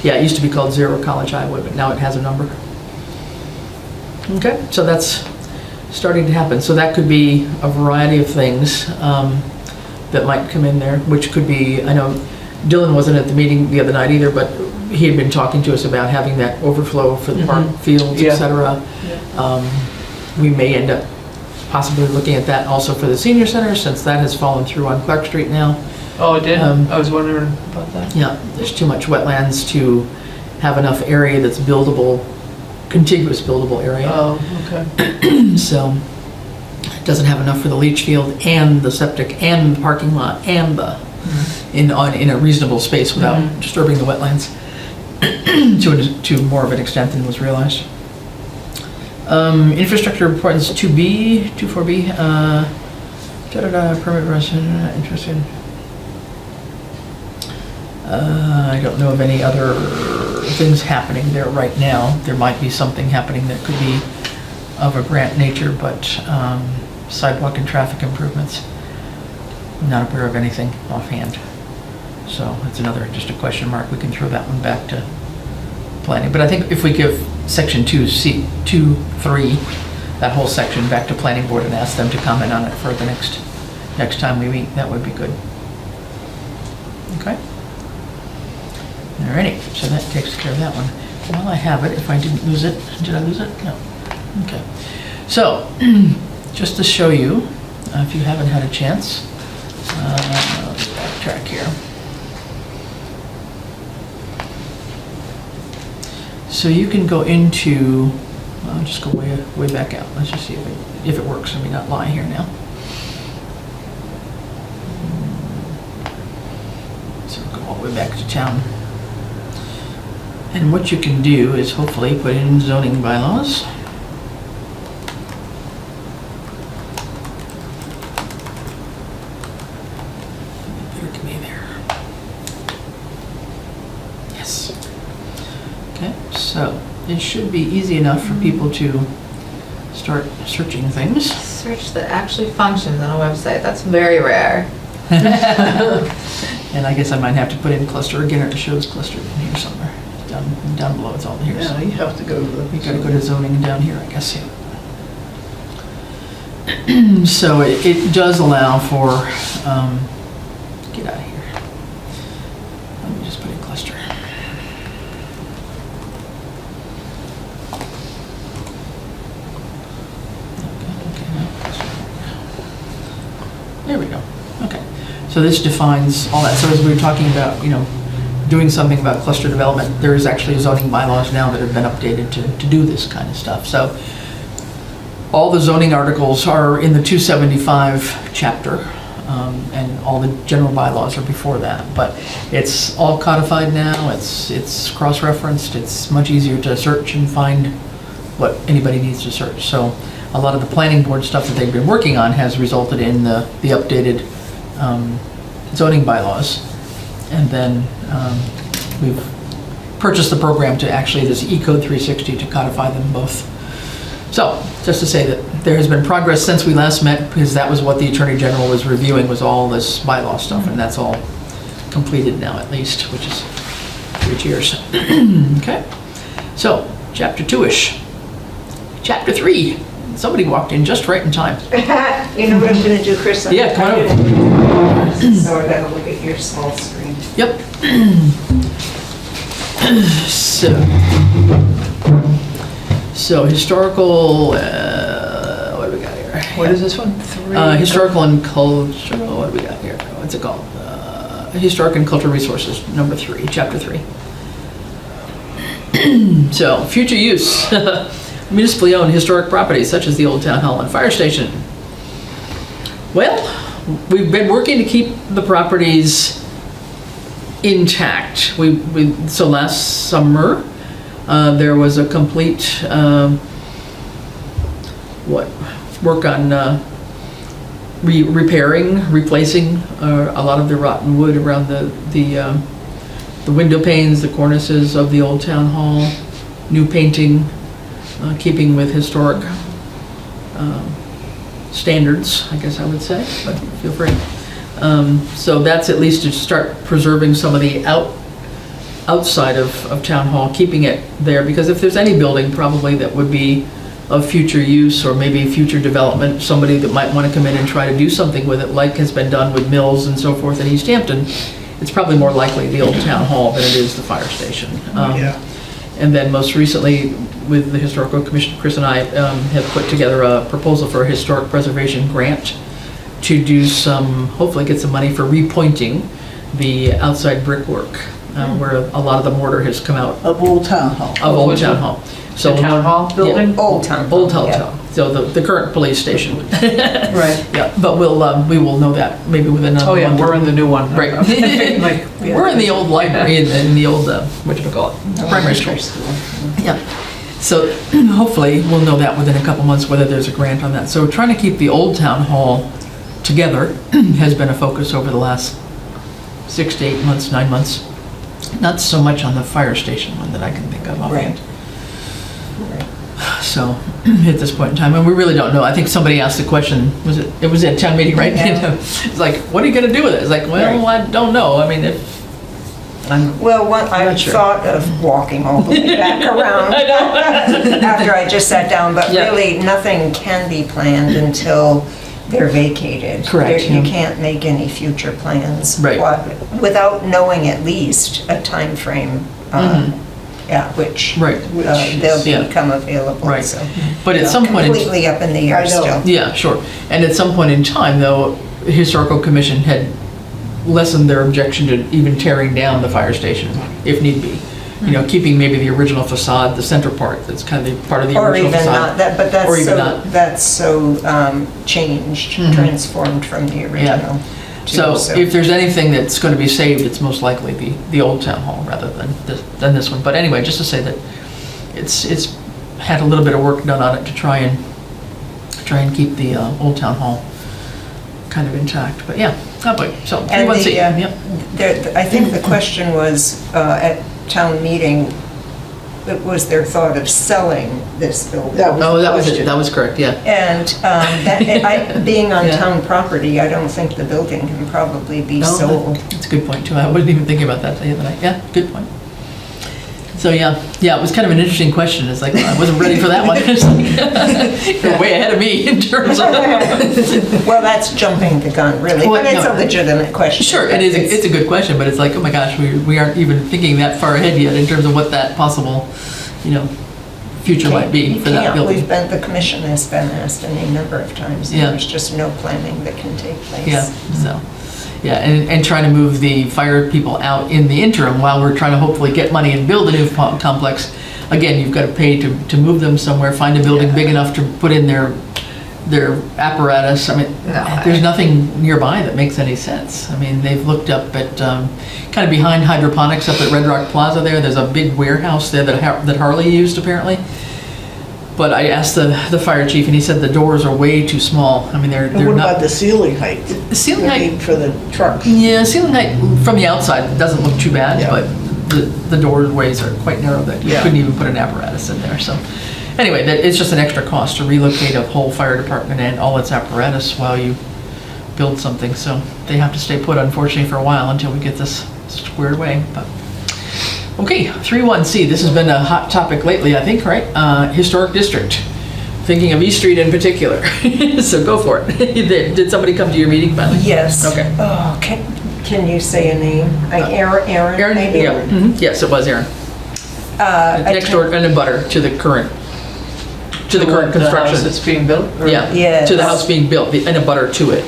B: Yeah, it used to be called Zero College Highway, but now it has a number. Okay, so that's starting to happen. So that could be a variety of things that might come in there, which could be, I know Dylan wasn't at the meeting the other night either, but he had been talking to us about having that overflow for the park fields,
D: Yeah.
B: et cetera. We may end up possibly looking at that also for the senior center, since that has fallen through on Clark Street now.
D: Oh, it did?
B: Um,
D: I was wondering about that.
B: Yeah, there's too much wetlands to have enough area that's buildable, contiguous buildable area.
D: Oh, okay.
B: So it doesn't have enough for the leach field and the septic and the parking lot and the, in a reasonable space without disturbing the wetlands to more of an extent than was realized. Infrastructure importance 2B, 24B, permit resident interested. I don't know of any other things happening there right now. There might be something happening that could be of a grant nature, but sidewalk and traffic improvements, I'm not aware of anything offhand. So that's another, just a question mark. We can throw that one back to planning. But I think if we give section 2C, 2, 3, that whole section back to planning board and ask them to comment on it for the next time we meet, that would be good. Okay? Alrighty, so that takes care of that one. While I have it, if I didn't lose it, did I lose it? No. Okay. So, just to show you, if you haven't had a chance, let's backtrack here. So you can go into, I'll just go way back out. Let's just see if it works. Let me not lie here now. So go all the way back to town. And what you can do is hopefully put in zoning bylaws. Better give me there. Yes. Okay, so it should be easy enough for people to start searching things.
C: search that actually functions on a website. That's very rare.
B: And I guess I might have to put in cluster again, or it shows cluster in here somewhere. Down below, it's all here.
E: Yeah,
B: So
E: you have to go to
B: you
E: the.
B: gotta go to zoning down here, I guess, yeah. So it does allow for, get out of here. Let me just put in cluster. Okay, no, cluster. There we go. Okay. So this defines all that. So as we were talking about, doing something about cluster development, there is actually zoning bylaws now that have been updated to do this kind of stuff. So all the zoning articles are in the 275 chapter, and all the general bylaws are before that. But it's all codified now, it's cross-referenced, it's much easier to search and find what anybody needs to search. So a lot of the planning board stuff that they've been working on has resulted in the updated zoning bylaws. And then we've purchased the program to actually, this E-Code 360, to codify them both. So, just to say that there has been progress since we last met, because that was what the Attorney General was reviewing, was all this bylaw stuff, and that's all completed now at least, which is 3 cheers. Okay, so, chapter 2-ish. Chapter 3, somebody walked in just right in time.
F: You know what I'm gonna do, Chris?
B: Yeah, come on over.
F: So I gotta look at your small screen.
B: Yep. So historical, what do we got here?
D: What is this one? 3?
B: Historical and cultural, what do we got here? What's it called? Historic and Cultural Resources, number 3, chapter 3. So, future use. Municipally owned historic properties such as the Old Town Hall and Fire Station. Well, we've been working to keep the properties intact. So last summer, there was a complete work on repairing, replacing a lot of the rotten wood around the window panes, the cornices of the Old Town Hall, new painting, keeping with historic standards, I guess I would say, but feel free. So that's at least to start preserving some of the outside of Town Hall, keeping it there, because if there's any building probably that would be of future use or maybe future development, somebody that might want to come in and try to do something with it, like has been done with mills and so forth in East Hampton, it's probably more likely the Old Town Hall than it is the fire station.
E: Yeah.
B: And then most recently, with the Historical Commission, Chris and I have put together a proposal for a historic preservation grant to do some, hopefully get some money for repointing the outside brickwork, where a lot of the mortar has come out
E: Of Old Town Hall.
B: of Old Town Hall. So
D: The Town Hall building?
B: Yeah.
F: Old Town.
B: Old Town
F: Yeah.
B: Hall. So the current police station.
D: Right.
B: Yeah, but we will know that maybe within another
D: Oh, yeah,
B: month.
D: we're in the new one.
B: Right.
D: Like,
B: We're in the old library, in the old, whatchamacallit, primary school. Yeah. So hopefully we'll know that within a couple months whether there's a grant on that. So trying to keep the Old Town Hall together has been a focus over the last 6 to 8 months, 9 months. Not so much on the fire station one that I can think of offhand. So at this point in time, and we really don't know. I think somebody asked the question, it was at town meeting, right?
F: Yeah.
B: It's like, what are you gonna do with it? It's like, well, I don't know. I mean,
F: Well, I
B: Not sure.
F: thought of walking all the way back around after I just sat down, but
B: Yeah.
F: really, nothing can be planned until they're vacated.
B: Correct,
F: You
B: yeah.
F: can't make any future plans.
B: Right.
F: Without knowing at least a timeframe, which
B: right.
F: they'll
B: Yeah.
F: become available.
B: Right.
F: So,
B: But at some point,
F: completely up in the air
E: I know.
F: still.
B: yeah, sure. And at some point in time, though, Historical Commission had lessened their objection to even tearing down the fire station, if need be. You know, keeping maybe the original facade, the center part, that's kind of the part of the
F: Or
B: original
F: even
B: facade.
F: not, that, but
B: Or even not.
F: that's so changed, transformed from the original. too,
B: So if there's anything that's going to be saved, it's most likely the Old Town Hall rather than this one. But anyway, just to say that it's had a little bit of work done on it to try and keep the Old Town Hall kind of intact. But yeah, so 318, yep.
F: I think the question was at town meeting, was their thought of selling this building.
E: That was
B: Oh, that was it,
E: question.
B: that was correct, yeah.
F: And being on
B: Yeah.
F: town property, I don't think the building can probably be
B: No,
F: sold.
B: That's a good point, too. I wasn't even thinking about that the other night. Yeah, good point. So, yeah, it was kind of an interesting question. It's like, I wasn't ready for that one. It's like, you're way ahead of me in terms of...
F: Well, that's jumping the gun, really,
B: Well,
F: but it's
B: no.
F: a legitimate question.
B: Sure, it is. It's a good question, but it's like, oh my gosh, we aren't even thinking that far ahead yet in terms of what that possible, future might be
F: You
B: for that
F: can't.
B: building.
F: The commission has been asked any number of times.
B: Yeah.
F: There's just no planning that can take place.
B: Yeah, so, yeah, and trying to move the fire people out in the interim while we're trying to hopefully get money and build a new complex. Again, you've got to pay to move them somewhere, find a building big enough to put in their apparatus. I mean, there's nothing nearby that makes any sense. I mean, they've looked up at, kind of behind hydroponics up at Red Rock Plaza there's a big warehouse there that Harley used apparently. But I asked the fire chief and he said the doors are way too small. I mean, they're
E: And what
B: not.
E: about the ceiling height?
B: The ceiling
E: I
B: height-
E: mean, for the trucks?
B: Yeah, ceiling height from the outside doesn't look too bad,
E: Yeah.
B: but the doorways are quite narrow that you
E: Yeah.
B: couldn't even put an apparatus in there, so. Anyway, it's just an extra cost to relocate a whole fire department and all its apparatus while you build something, so they have to stay put unfortunately for a while until we get this squared away, but. Okay, 31C, this has been a hot topic lately, I think, right? Historic district, thinking of East Street in particular, so go for it. Did somebody come to your meeting finally?
F: Yes.
B: Okay.
F: Oh, can you say a name? Aaron,
B: Aaron,
F: maybe?
B: yeah, yes, it was Aaron. Next door, and a butter to the current
D: The house
B: construction.
D: that's being built? Or-
B: Yeah,
F: Yes.
B: to the house being built, and a butter to it.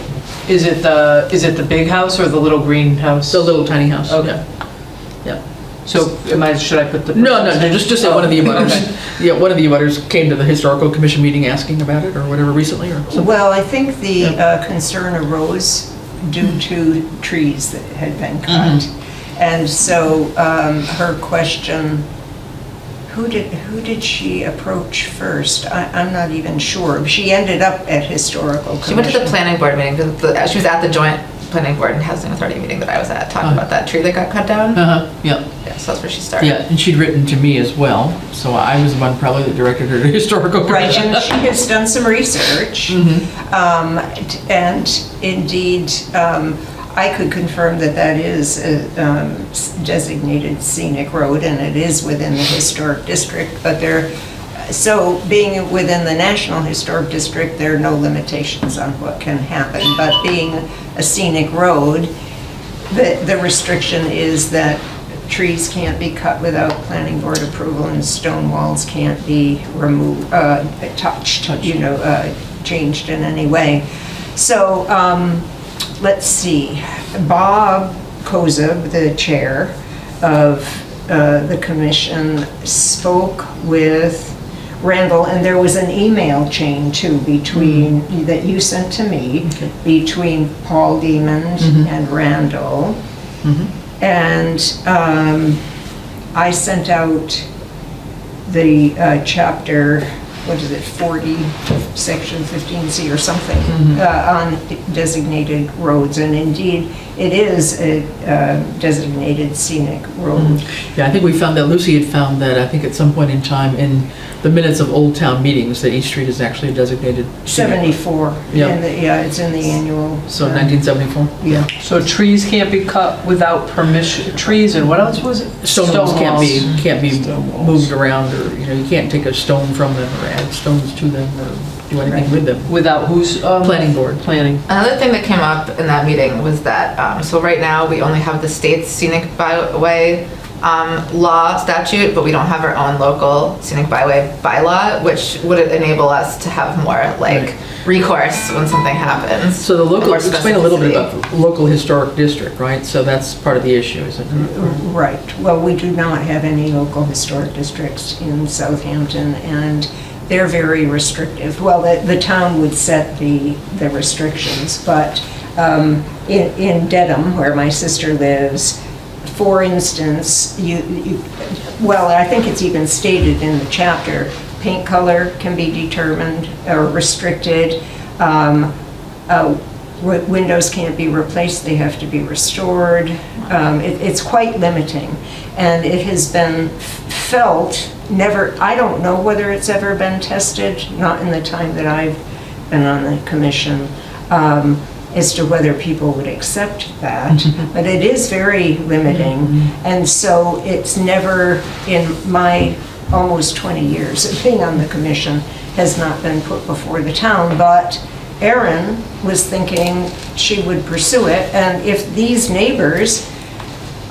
D: Is it the big house or the little green house?
B: So little tiny house.
D: Okay.
B: Yeah. Yeah.
D: So should I put the?
B: No, just say one of the abutters.
D: Okay.
B: Yeah, one of the abutters came to the historical commission meeting asking about it or whatever recently or something.
F: Well, I think the concern arose due to trees that had been cut. And so her question, who did she approach first? I'm not even sure. She ended up at historical commission.
C: She went to the planning board meeting, she was at the joint planning board and housing authority meeting that I was at, talking about that tree that got cut down.
B: Yeah.
C: Yeah, so that's where she started.
B: Yeah, and she'd written to me as well, so I was the one probably that directed her to historical
F: Right,
B: commission.
F: and she has done some research. And indeed, I could confirm that is a designated scenic road, and it is within the historic district, but so being within the National Historic District, there are no limitations on what can happen, but being a scenic road, the restriction is that trees can't be cut without planning board approval and stone walls can't be removed, touched, changed in any way. So, let's see, Bob Kozub, the chair of the commission, spoke with Randall, and there was an email chain too that you sent to me, between Paul Demond and Randall. And I sent out the chapter, 40, section 15C or something, on designated roads. And indeed, it is a designated scenic road.
B: Yeah, I think we found that, Lucy had found that, I think at some point in time in the minutes of Old Town meetings, that East Street is actually a designated.
F: 74.
B: Yeah.
F: It's in the annual.
B: So 1974?
F: Yeah.
D: So trees can't be cut without permission, trees and what else was it?
B: Stone walls can't be
E: Stone walls.
B: moved around, or, you can't take a stone from them or add stones to them or do anything with them.
D: Without who's?
B: Planning board.
D: Planning.
C: Another thing that came up in that meeting was that, so right now, we only have the state's scenic byway law statute, but we don't have our own local scenic byway bylaw, which would enable us to have more recourse when something happens.
B: So the local,
C: More
B: explain a little bit
C: specificity.
B: about the local historic district, right? So that's part of the issue, isn't it?
F: Right. Well, we do not have any local historic districts in Southampton, and they're very restrictive. Well, the town would set the restrictions, but in Dedham, where my sister lives, for instance, well, I think it's even stated in the chapter, paint color can be determined or restricted. Windows can't be replaced, they have to be restored. It's quite limiting. And it has been felt I don't know whether it's ever been tested, not in the time that I've been on the commission, as to whether people would accept that, but it is very limiting, and so it's never, in my almost 20 years of being on the commission, has not been put before the town, but Erin was thinking she would pursue it, and if these neighbors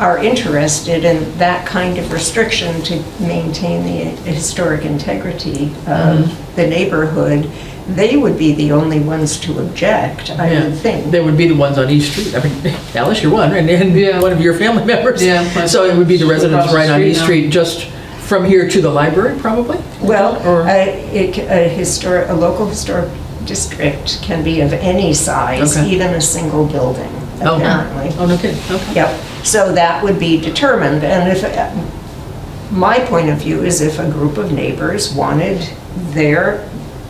F: are interested in that kind of restriction to maintain the historic integrity of the neighborhood, they would be the only ones to object, I would think.
B: They would be the ones on East Street. I mean, Alice, you're one, and one of your family members.
D: Yeah.
B: So it would be the residents
D: Across the
B: right on
D: street
B: East
D: now.
B: Street, just from here to the library, probably?
F: Well,
B: Or-
F: a local historic district can be of any size,
B: Okay.
F: even a single building,
B: Oh.
F: apparently.
B: Oh, no kidding, okay.
F: Yep, so that would be determined, and if, my point of view is if a group of neighbors wanted their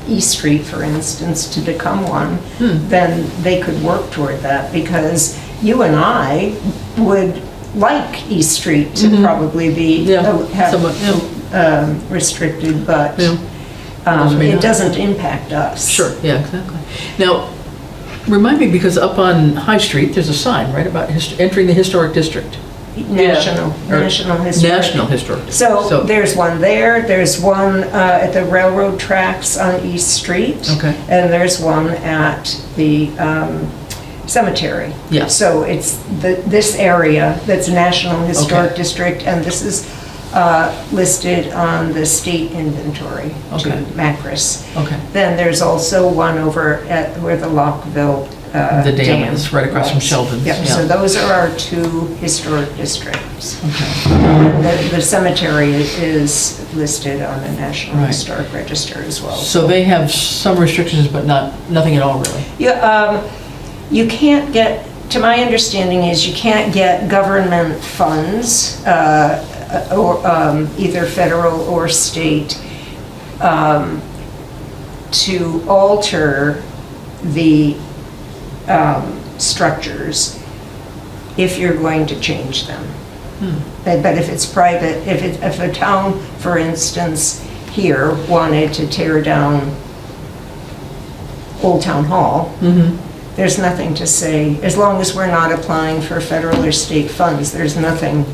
F: East Street, for instance, to become one, then they could work toward that, because you and I would like East Street to probably be,
B: Yeah,
F: have
B: somewhat,
F: restricted, but
B: Yeah. May
F: it
B: not.
F: doesn't impact us.
B: Sure, yeah, exactly. Now, remind me, because up on High Street, there's a sign, right, about entering the historic district?
F: National
B: Or
F: Historic.
B: National Historic.
F: So there's one there's one at the railroad tracks on East Street.
B: Okay.
F: And there's one at the cemetery.
B: Yeah.
F: So it's this area that's National Historic
B: Okay.
F: District, and this is listed on the state inventory to
B: Okay.
F: Macris.
B: Okay.
F: Then there's also one over at where the Lockville
B: The dam is right across from
F: was.
B: Sheldon's,
F: Yep,
B: yeah.
F: so those are our two historic districts.
B: Okay.
F: The cemetery is listed on the National
B: Right.
F: Historic Register as well.
B: So they have some restrictions, but nothing at all, really?
F: Yeah, you can't get, to my understanding is you can't get government funds, or either federal or state, to alter the structures if you're going to change them. But if it's private, if a town, for instance, here wanted to tear down Old Town Hall, there's nothing to say, as long as we're not applying for federal or state funds, there's nothing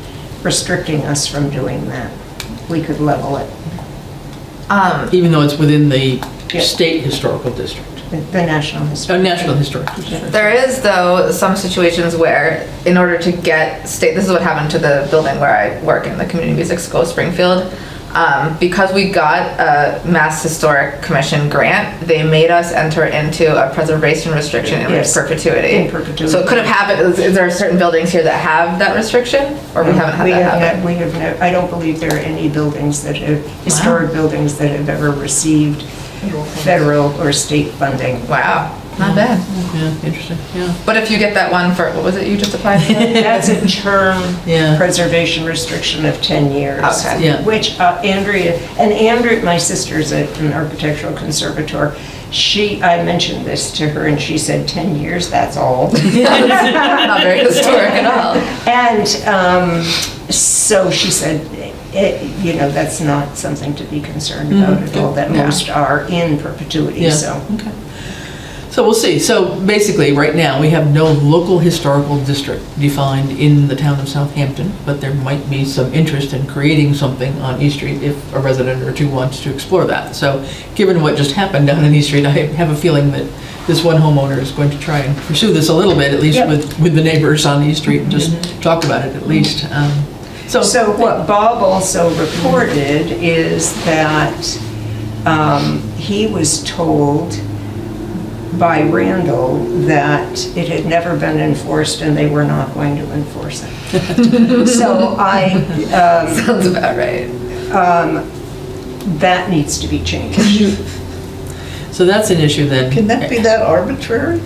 F: restricting us from doing that. We could level it,
B: Even though it's within the
F: Yeah.
B: state historical district?
F: the National Historic.
B: National Historic District.
C: There is, though, some situations where, in order to get state, this is what happened to the building where I work in the Community Music School, Springfield. Because we got a Mass Historic Commission grant, they made us enter into a preservation restriction in
F: Yes.
C: perpetuity.
F: In perpetuity.
C: So it could have happened, is there certain buildings here that have that restruction? Or we haven't had that happen?
F: We have no, I don't believe there are any buildings that have, historic buildings that have ever received federal or state funding.
C: Wow, not bad.
B: Yeah, interesting, yeah.
C: But if you get that one for, what was it you just applied for?
F: That's a term
B: Yeah.
F: preservation restriction of 10 years.
C: Okay.
B: Yeah.
F: Which Andrea, my sister's an architectural conservator. I mentioned this to her and she said 10 years, that's all.
C: Not very historic at all.
F: And so she said, that's not something to be concerned about at all, that
B: Yeah.
F: most are in perpetuity,
B: Yeah.
F: so.
B: Okay. So we'll see. So basically, right now, we have no local historical district defined in the town of Southampton, but there might be some interest in creating something on East Street if a resident or two wants to explore that. So given what just happened down on East Street, I have a feeling that this one homeowner is going to try and pursue this a little bit, at least
F: Yep.
B: with the neighbors on East Street, and just talk about it at least.
F: So what Bob also reported is that he was told by Randall that it had never been enforced and they were not going to enforce it. So
C: Sounds about right.
F: that needs to be changed.
B: So that's an issue then.
E: Can that be that arbitrary?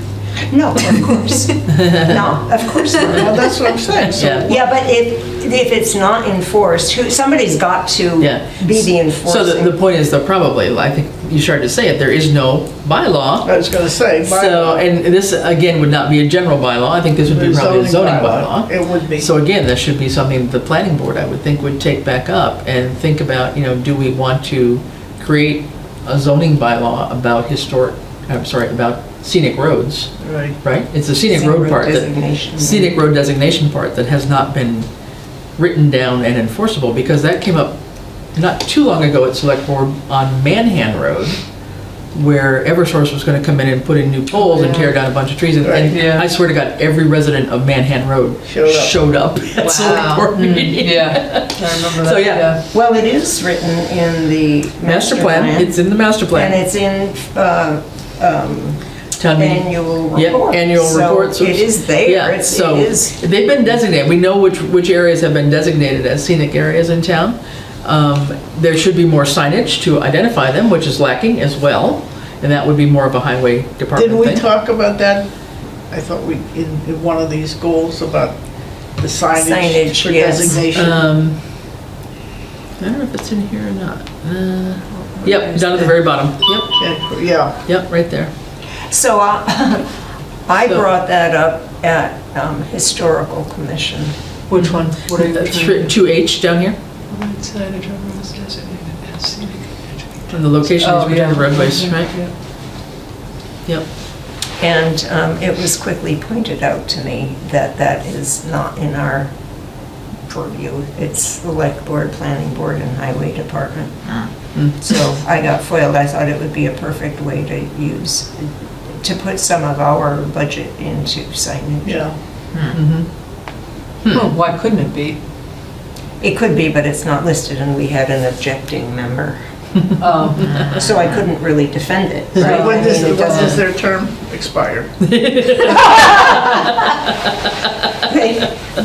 F: No, of course. No, of course
E: Well,
F: not.
E: that's what I'm saying. So
B: Yeah.
F: Yeah, but if it's not enforced, somebody's got to
B: Yeah.
F: be the
B: So the
F: enforcing.
B: point is though, probably, I think you started to say it, there is no bylaw.
E: I was gonna say.
B: So, and this again would not be a general bylaw, I think this would be probably a zoning bylaw.
E: It would be.
B: So again, this should be something the planning board, I would think, would take back up and think about, do we want to create a zoning bylaw about about scenic roads,
E: Right.
B: right? It's the scenic road part,
F: Designation.
B: scenic road designation part that has not been written down and enforceable, because that came up not too long ago at Select Board on Manhan Road, where Eversource was gonna come in and put in new poles and tear down a bunch of trees, and
D: Yeah.
B: I swear to God, every resident of Manhan Road showed up at Select Board meeting.
D: Yeah, I remember that.
B: So, yeah.
F: Well, it is written in the
B: Master plan, it's in the master
F: And
B: plan.
F: it's in
B: Town meeting.
F: annual
B: Yep,
F: report.
B: annual report.
F: So it is there.
B: Yeah,
F: It
B: so
F: is.
B: they've been designated. We know which areas have been designated as scenic areas in town. There should be more signage to identify them, which is lacking as well, and that would be more of a highway department
E: Didn't we
B: thing.
E: talk about that? I thought in one of these goals about the signage
F: Signage,
E: for
F: yes.
E: designation.
B: I don't know if it's in here or not. Yep, down at the very bottom. Yep,
E: Yeah,
B: yep, right there.
F: So I
B: So-
F: brought that up at Historical Commission.
D: Which one? What are you?
B: 2H down here,
D: Signage of roads designated as scenic.
B: and the locations
D: Oh,
B: between
D: yeah.
B: the roadways,
D: Yeah,
B: right?
D: yeah.
B: Yep.
F: And it was quickly pointed out to me that that is not in our purview. It's Select Board, Planning Board, and Highway Department. So I got foiled. I thought it would be a perfect way to put some of our budget into signage.
E: yeah.
D: Well, why couldn't it be?
F: It could be, but it's not listed, and we had an objecting member.
D: Oh,
F: So I couldn't really defend it,
E: So
F: right?
E: when
F: I
E: does,
F: mean, it
E: when does
F: doesn't-
E: their term expire?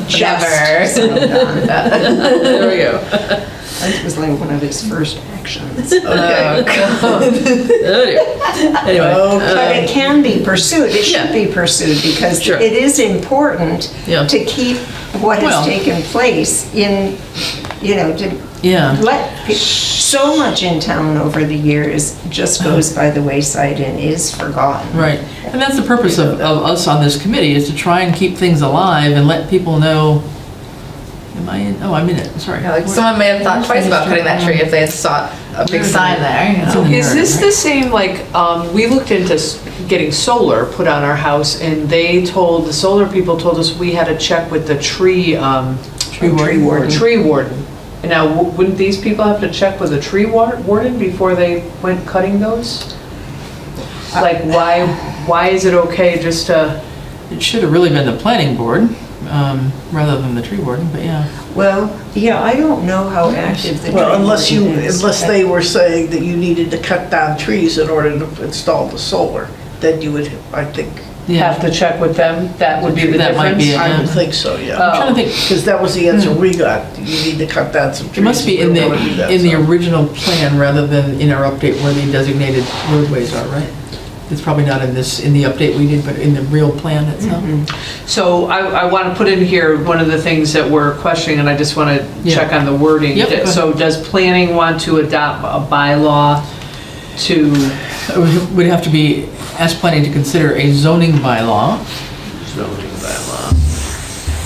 F: Just so done.
B: There we go.
F: That was like one of his first actions.
E: Okay.
B: Anyway,
F: But it can be pursued, it should
B: Yeah.
F: be pursued, because
B: Sure.
F: it is important
B: Yeah.
F: to keep what
B: Well-
F: has taken place to
B: yeah.
F: so much in town over the years just goes by the wayside and is forgotten.
B: Right, and that's the purpose of us on this committee, is to try and keep things alive and let people know, am I in, oh, I'm in it, sorry.
C: Yeah, like someone may have thought twice about cutting that tree if they had saw a big sign there,
B: It's in here,
D: is this
B: right?
D: the same, like, we looked into getting solar put on our house, and the solar people told us we had to check with the tree warden. And now, wouldn't these people have to check with the tree warden before they went cutting those? Like, why is it okay just to?
B: It should have really been the planning board, rather than the tree warden, but yeah.
F: Well, yeah, I don't know how active the.
E: Well,
F: tree
E: unless
F: warden is.
E: unless they were saying that you needed to cut down trees in order to install the solar, then you would, I think,
D: Have to check with them, that would be the
B: That might
D: difference?
B: be it.
E: I would
B: Yeah.
E: think so, yeah.
B: I'm trying to think,
E: Because that was the answer we got, you need to cut down some trees.
B: it must be in
E: We don't wanna do that,
B: the
E: so.
B: original plan rather than in our update where the designated roadways are, right? It's probably not in the update we did, but in the real plan itself.
D: So I want to put in here, one of the things that we're questioning, and I just want to
B: Yeah.
D: check on the wording.
B: Yep, go ahead.
D: So does planning want to adopt a bylaw to,
B: Would have to be, ask planning to consider a zoning bylaw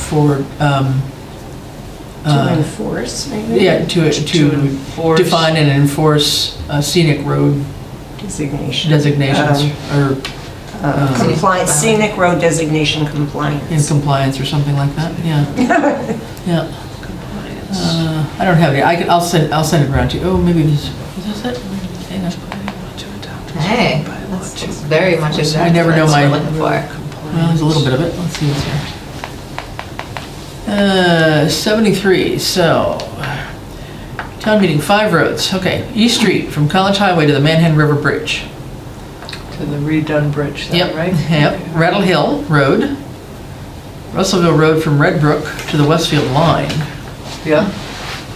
B: for,
F: To enforce, maybe?
B: yeah, to
D: enforce-
B: define and enforce scenic road
F: Designation.
B: designations or
F: Compliance, scenic road designation
B: in
F: compliance.
B: compliance or something like that, yeah. Yeah. I don't have any, I'll send it around to you. Oh, maybe this, is this it? Hang on.
C: Hey, that's very much exactly
B: I never know
C: what
B: my-
C: we're looking for.
B: Well, there's a little bit of it. Let's see what's here. 73, so, town meeting, 5 roads. Okay, East Street from College Highway to the Manhattan River Bridge.
D: to the redone bridge, then,
B: Yep,
D: right?
B: yep. Rattle Hill Road. Russellville Road from Red Brook to the Westfield line.
D: Yeah,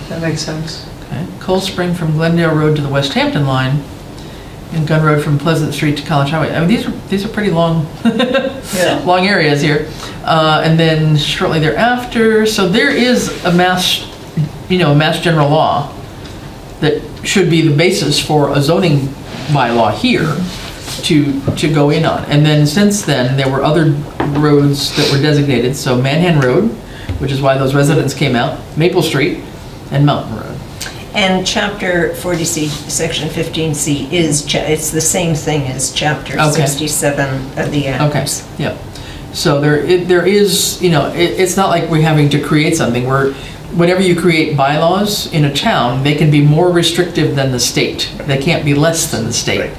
D: that makes sense.
B: Okay. Cold Spring from Glendale Road to the West Hampton line. in Gun Road from Pleasant Street to College Highway. I mean, these are pretty long,
E: Yeah.
B: long areas here. And then shortly thereafter, so there is a mass general law that should be the basis for a zoning bylaw here to go in on. And then since then, there were other roads that were designated. So Manhan Road, which is why those residents came out, Maple Street, and Mountain Road.
F: And chapter 40C, section 15C it's the same thing as chapter
B: Okay.
F: 67 of the Act.
B: Okay, yeah. So there is, it's not like we're having to create something. Whenever you create bylaws in a town, they can be more restrictive than the state. They can't be less than the state.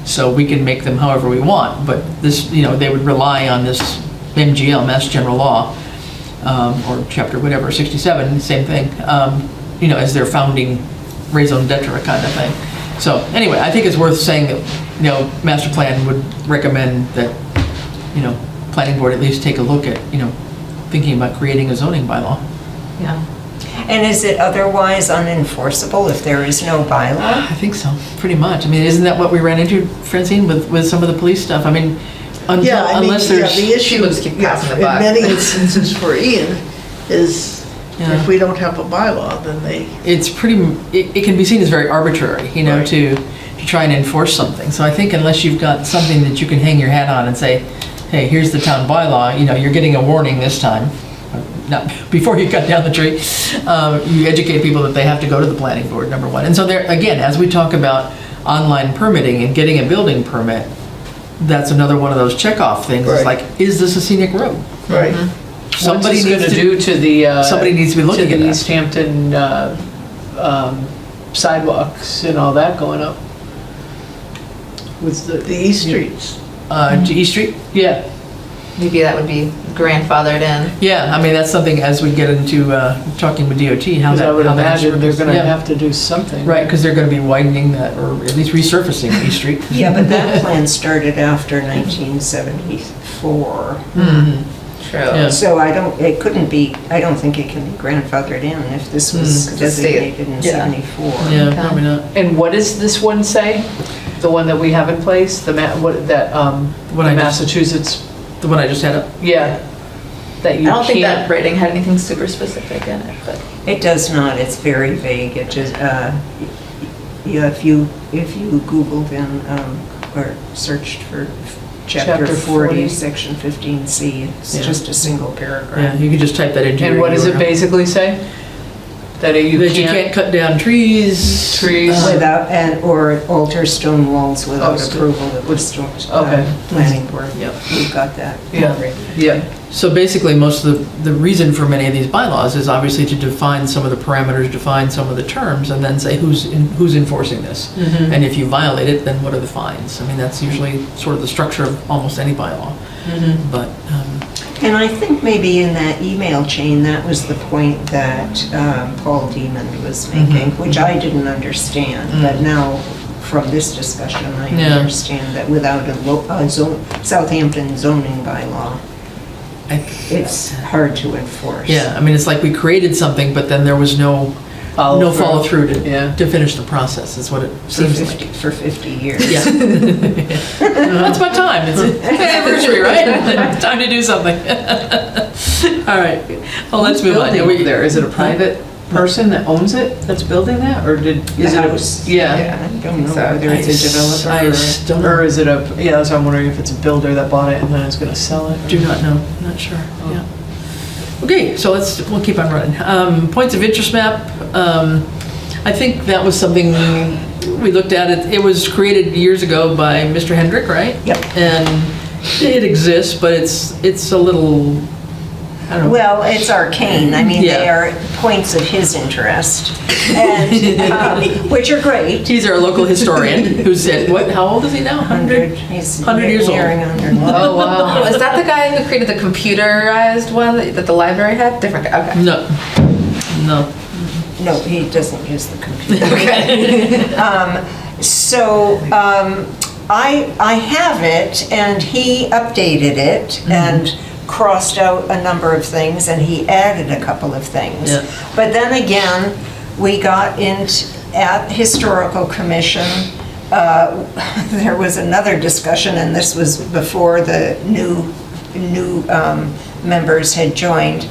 B: So we can make them however we want, but this, they would rely on this MGL, Mass General Law, or chapter whatever, 67, same thing, as their founding raison d'etre kind of thing. So anyway, I think it's worth saying that, Master Plan would recommend that, Planning Board at least take a look at, thinking about creating a zoning bylaw.
C: Yeah.
F: And is it otherwise unenforceable if there is no bylaw?
B: I think so, pretty much. I mean, isn't that what we ran into, Francine, with some of the police stuff? I mean, unless there's...
E: the issue,
C: People just keep passing the
E: in
C: buck.
E: many instances for Ian, is
B: Yeah.
E: if we don't have a bylaw, then they,
B: It's it can be seen as very arbitrary,
E: Right.
B: to try and enforce something. So I think unless you've got something that you can hang your hat on and say, hey, here's the town bylaw, you're getting a warning this time. Not before you cut down the tree, you educate people that they have to go to the planning board, number one. And so there, again, as we talk about online permitting and getting a building permit, that's another one of those checkoff things. It's
E: Right.
B: like, is this a scenic road?
E: right.
B: Somebody
D: What's this
B: needs
D: gonna
B: to
D: do to the,
B: somebody needs to be looking
D: to
B: at
D: the
B: that.
D: East Hampton, sidewalks and all that going up? With
E: The East Streets.
B: To East Street?
D: Yeah,
C: Maybe that would be grandfathered in.
B: Yeah, I mean, that's something as we get into talking with DOT, how
D: because
B: that.
D: I would
B: how that
D: imagine they're gonna
B: yeah.
D: have to do something.
B: Right, because they're gonna be widening that, or at least resurfacing East Street.
F: Yeah, but that plan started after 1974.
C: True.
B: Yeah.
F: So I don't think it can be grandfathered in if this was
C: Mm. The state-
F: designated in
C: yeah.
F: 74.
B: Yeah,
C: Okay.
B: probably not.
D: And what does this one say? The one that we have in place,
B: What I just-
D: Massachusetts,
B: The one I just had up.
D: yeah, that
C: I
D: you
C: don't think that
D: can't.
C: rating had anything super specific in it, but
F: It does not, it's very vague, it just, if you Googled in, or searched for chapter 40, section 15C, it's
B: Yeah.
F: just a single
B: Yeah,
F: paragraph.
B: you can just type that into your
D: And what does it
B: URL.
D: basically say? That you
B: That you can't cut down trees.
D: Trees.
F: Without, or alter stone walls without
B: Oh,
F: approval of the
D: Okay.
F: planning board.
B: Yep.
F: We've got that.
D: Yeah.
F: already.
D: Yeah,
B: So basically, most of the reason for many of these bylaws is obviously to define some of the parameters, define some of the terms, and then say who's enforcing this.
D: Mm-hmm.
B: And if you violate it, then what are the fines? I mean, that's usually sort of the structure of almost any bylaw.
D: Mm-hmm.
B: But,
F: And I think maybe in that email chain, that was the point that Paul Demond was making, which I didn't understand, but now from this discussion, I
B: Yeah.
F: understand that without a Southampton zoning bylaw, it's hard to enforce.
B: yeah, I mean, it's like we created something, but then there was no follow through
D: Yeah.
B: to finish the process, is what it
F: For
B: seems
F: 50,
B: like.
F: for 50 years.
B: Yeah. That's about time. It's an anniversary, right? Time to do something. All right. Well, let's move on.
D: building there, is it a private person that owns it that's building that, or is
F: The
D: it
F: house.
D: Yeah,
F: I don't know
C: So,
F: whether it's a developer
B: I
F: or...
B: don't know.
D: or is it so I'm wondering if it's a builder that bought it and then is gonna sell it? or-
B: Do not know. Not sure. Yeah. Okay, so we'll keep on running. Points of interest map. I think that was something we looked at. It was created years ago by Mr. Hendrick, right?
F: Yep.
B: And it exists, but it's a little, I don't know.
F: Well, it's arcane. I mean, they
B: Yeah.
F: are points of his interest, and, which are great.
B: He's our local historian who said, how old is he now? 100?
F: He's
B: 100 years old.
F: nearing 100.
D: Oh, wow.
C: is that the guy who created the computerized one that the library had? Different guy, okay.
B: No. No.
F: No, he doesn't use the computer.
C: Okay.
F: I have it, and he updated it and crossed out a number of things, and he added a couple of things.
B: Yeah.
F: But then again, we got into, at Historical Commission, there was another discussion, and this was before the new members had joined.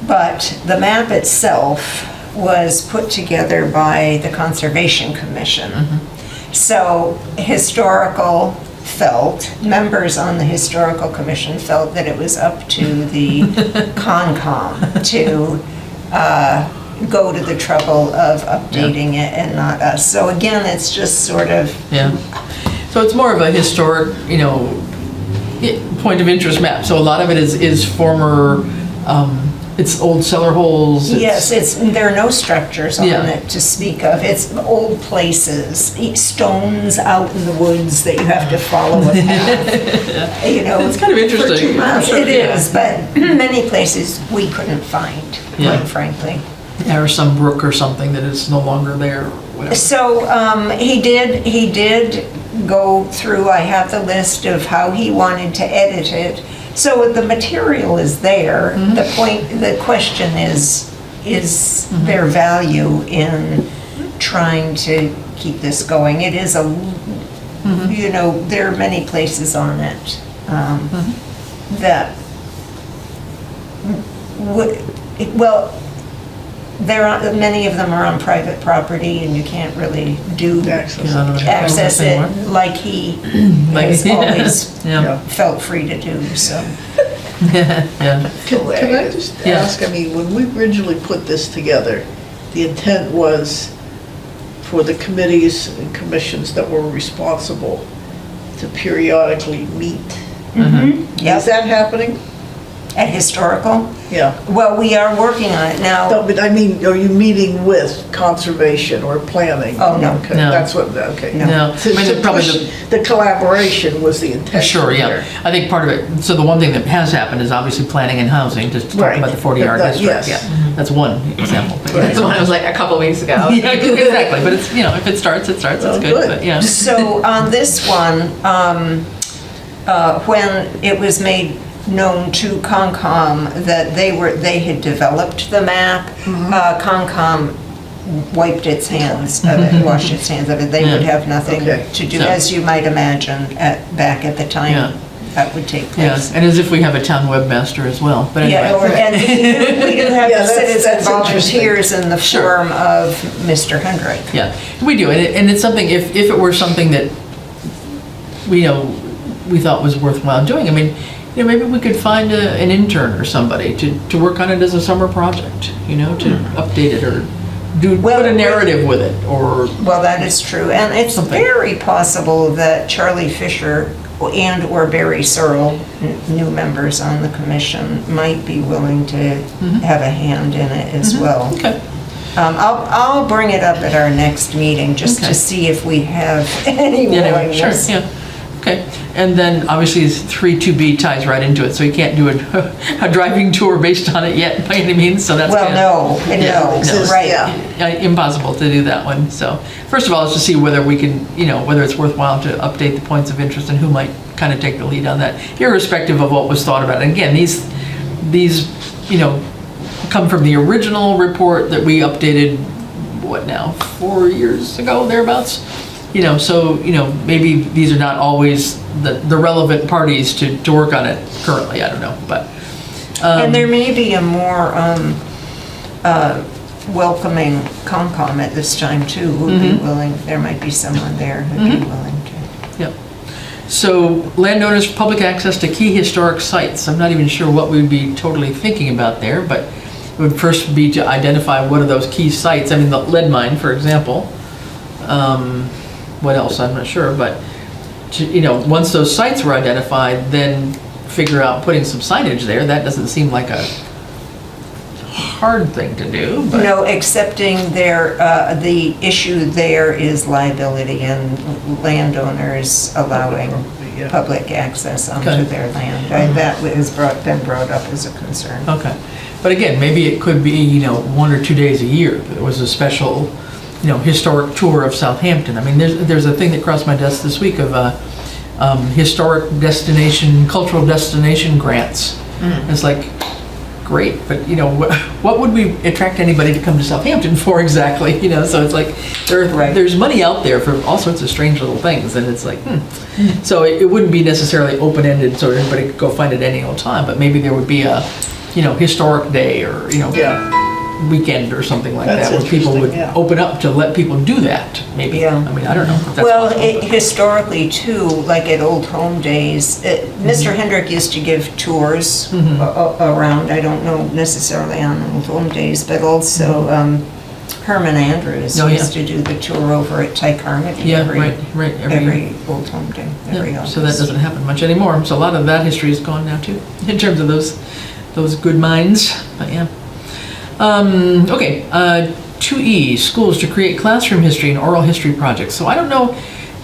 F: But the map itself was put together by the Conservation Commission. So members on the Historical Commission felt that it was up to the Concom to go to the trouble of updating it and not us. So again, it's just sort of...
B: Yeah. So it's more of a historic, point of interest map. So a lot of it is former, it's old cellar holes.
F: Yes, there are no structures on
B: Yeah.
F: it to speak of. It's old places, stones out in the woods that you have to follow a path.
B: It's kind of interesting.
F: For 2 miles. It
B: Yeah.
F: is, but many places we couldn't find,
B: Yeah.
F: quite frankly.
B: Yeah, or some brook or something that is no longer there, or whatever.
F: So he did go through, I have the list of how he wanted to edit it. So the material is there. The question is there value in trying to keep this going? It is there are many places on it that would, many of them are on private property, and you can't really access it like he has always
B: Yeah.
F: felt free to do, so.
B: Yeah.
E: Can I just
B: Yeah.
E: ask, when we originally put this together, the intent was for the committees and commissions that were responsible to periodically meet.
F: Yep.
E: Is that happening?
F: At historical?
E: Yeah.
F: Well, we are working on it now.
E: No, but are you meeting with conservation or planning?
F: Oh, no.
E: Okay,
B: No.
E: that's what, okay.
B: No.
E: To
B: Probably
E: push the collaboration was the intention.
B: Sure, yeah.
E: there.
B: I think part of it, so the one thing that has happened is obviously planning and housing, just to talk
E: Right.
B: about the 40R
E: That-
B: district.
E: yes.
B: Yeah, that's one example.
C: That's the one I was like a couple weeks ago.
B: Yeah, exactly, but it's, if it starts, it's
E: Oh,
B: good,
E: good.
B: but yeah.
F: So on this one, when it was made known to Concom that they had developed the map, Concom wiped its hands of it, washed its hands of it. They would
B: Yeah.
F: have nothing
E: Okay.
F: to do,
B: So-
F: as you might imagine, back at the
B: Yeah.
F: time that would take
B: Yeah,
F: place.
B: and as if we have a town webmaster as well, but
F: Yeah,
B: anyway.
F: and we do have
E: Yeah,
F: the
E: that's
F: citizen
E: interesting.
F: volunteers in the
B: Sure.
F: form of Mr. Hendrick.
B: Yeah, we do, and it's something, if it were something that, we thought was worthwhile doing, maybe we could find an intern or somebody to work on it as a summer project, to update it or put a narrative with it, or,
F: Well, that is true, and it's
B: Something.
F: very possible that Charlie Fisher and/or Barry Searle, new members on the commission, might be willing to have a hand in it as well.
B: okay.
F: I'll bring it up at our next meeting, just
B: Okay.
F: to see if we have any
B: Yeah, sure,
F: willingness.
B: yeah, okay. And then, obviously, 3-2B ties right into it, so you can't do a driving tour based on it yet, by any means, so that's
F: Well,
B: kind
F: no,
E: Exists,
F: right.
E: yeah.
B: impossible to do that one. So, first of all, is to see whether we can, whether it's worthwhile to update the points of interest and who might kind of take the lead on that, irrespective of what was thought about. And again, these, come from the original report that we updated, 4 years ago, thereabouts? Maybe these are not always the relevant parties to work on it currently, I don't know, but.
F: And there may be a more welcoming Concom at this time too, who'd be willing, there might be someone there who'd be willing to.
B: Yep. So landowners for public access to key historic sites. I'm not even sure what we'd be totally thinking about there, but it would first be to identify what are those key sites. The lead mine, for example. What else? I'm not sure, but once those sites were identified, then figure out putting some signage there. That doesn't seem like a hard thing to do, but.
F: No, accepting the issue there is liability and landowners allowing
E: Yeah.
F: public access onto
B: Okay.
F: their land. That has been brought up as a concern.
B: Okay, but again, maybe it could be, 1 or 2 days a year. There was a special, historic tour of Southampton. There's a thing that crossed my desk this week of historic destination, cultural destination grants. It's like, great, but what would we attract anybody to come to Southampton for exactly? So it's like
F: Right.
B: there's money out there for all sorts of strange little things, and it's like, So it wouldn't be necessarily open-ended, so everybody could go find it any old time, but maybe there would be a, historic day or weekend or something like
E: That's
B: that, where people would
E: interesting, yeah.
B: open up to let people do that. Maybe.
F: Yeah.
B: I mean, I don't know. If that's
F: Well,
B: possible, but-
F: historically too, like at Old Home Days, Mr. Hendrick used to give tours around, I don't know necessarily on Old Home Days, but also Herman Andrews
B: Oh, yeah.
F: used to do the tour over at Tycarmody
B: Yeah,
F: every
B: right.
F: every Old Home Day, every
B: Yeah,
F: August.
B: so that doesn't happen much anymore. So a lot of that history is gone now too, in terms of those good minds. But yeah. Okay. 2E, schools to create classroom history and oral history projects. So I don't know,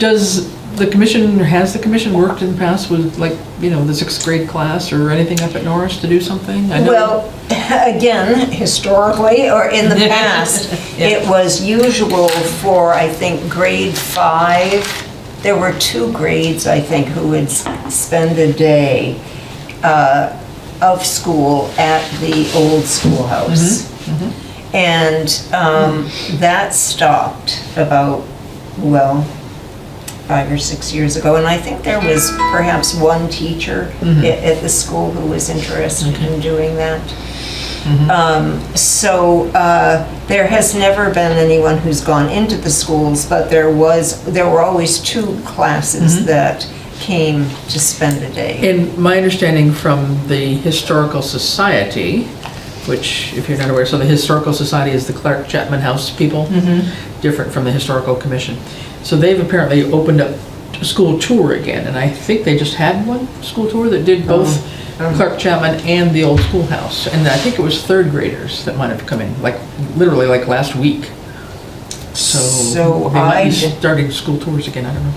B: has the commission worked in the past with the 6th grade class or anything up at Norris to do something? I know-
F: Well, again, historically, or in the past,
B: Yeah.
F: it was usual for, I think, grade 5. There were 2 grades, I think, who would spend a day of school at the old schoolhouse. And that stopped about, 5 or 6 years ago. And I think there was perhaps one teacher at the school who was interested in doing that. So there has never been anyone who's gone into the schools, but there were always 2 classes that came to spend a day.
B: And my understanding from the Historical Society, which, if you're not aware, so the Historical Society is the Clark Chapman House people, different from the Historical Commission. So they've apparently opened up a school tour again, and I think they just had one school tour that did both Clark Chapman and the old schoolhouse. And I think it was 3rd graders that might have come in, literally last week. So they might be starting school tours again, I don't know.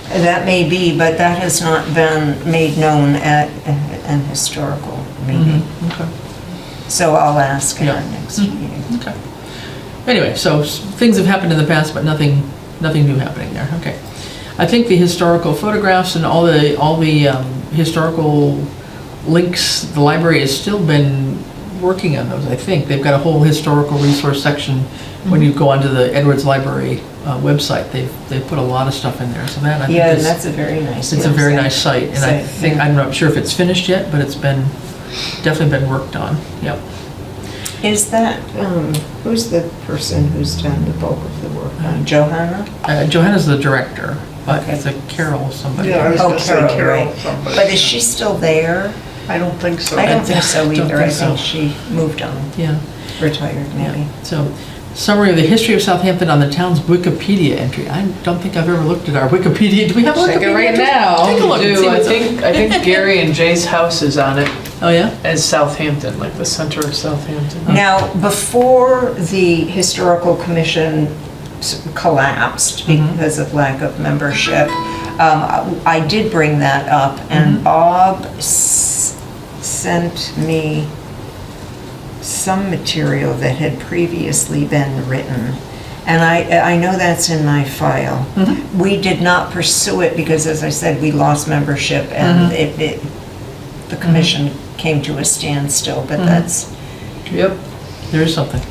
F: That may be, but that has not been made known at an historical meeting.
B: Okay.
F: So I'll ask at
B: Yeah.
F: our next meeting.
B: Okay. Anyway, so things have happened in the past, but nothing new happening there. Okay. I think the historical photographs and all the historical links, the library has still been working on those. I think they've got a whole historical resource section. When you go onto the Edwards Library website, they've put a lot of stuff in there. So that I think
F: Yeah, and
B: is,
F: that's a very nice
B: it's a very
F: website.
B: nice site, and I think
F: yeah.
B: I'm not sure if it's finished yet, but it's definitely been worked on. Yep.
F: Is that, who's the person who's done the bulk of the work? Johanna?
B: Johanna's the director, but
F: Okay.
B: it's a Carol somebody.
E: Yeah, I was
F: Oh,
E: gonna say
F: Carol,
E: Carol
F: right.
E: somebody.
F: But is she still there?
E: I don't think so.
F: I don't think so
B: don't
F: either.
B: think
F: I think
B: so.
F: she moved on,
B: Yeah.
F: retired maybe.
B: Yeah. So, summary of the history of Southampton on the town's Wikipedia entry. I don't think I've ever looked at our Wikipedia. Do we have a
C: Check it
B: Wikipedia
C: right
B: entry?
C: now.
B: Take a look and see
D: I
B: what's
D: think Gary and Jay's house is on it
B: Oh, yeah?
D: as Southampton, like the center of Southampton.
F: Now, before the Historical Commission collapsed because of lack of membership, I did bring that up, and Bob sent me some material that had previously been written. And I know that's in my file. We did not pursue it because, as I said, we lost membership and the commission came to a standstill, but that's,
B: Yep. There is something.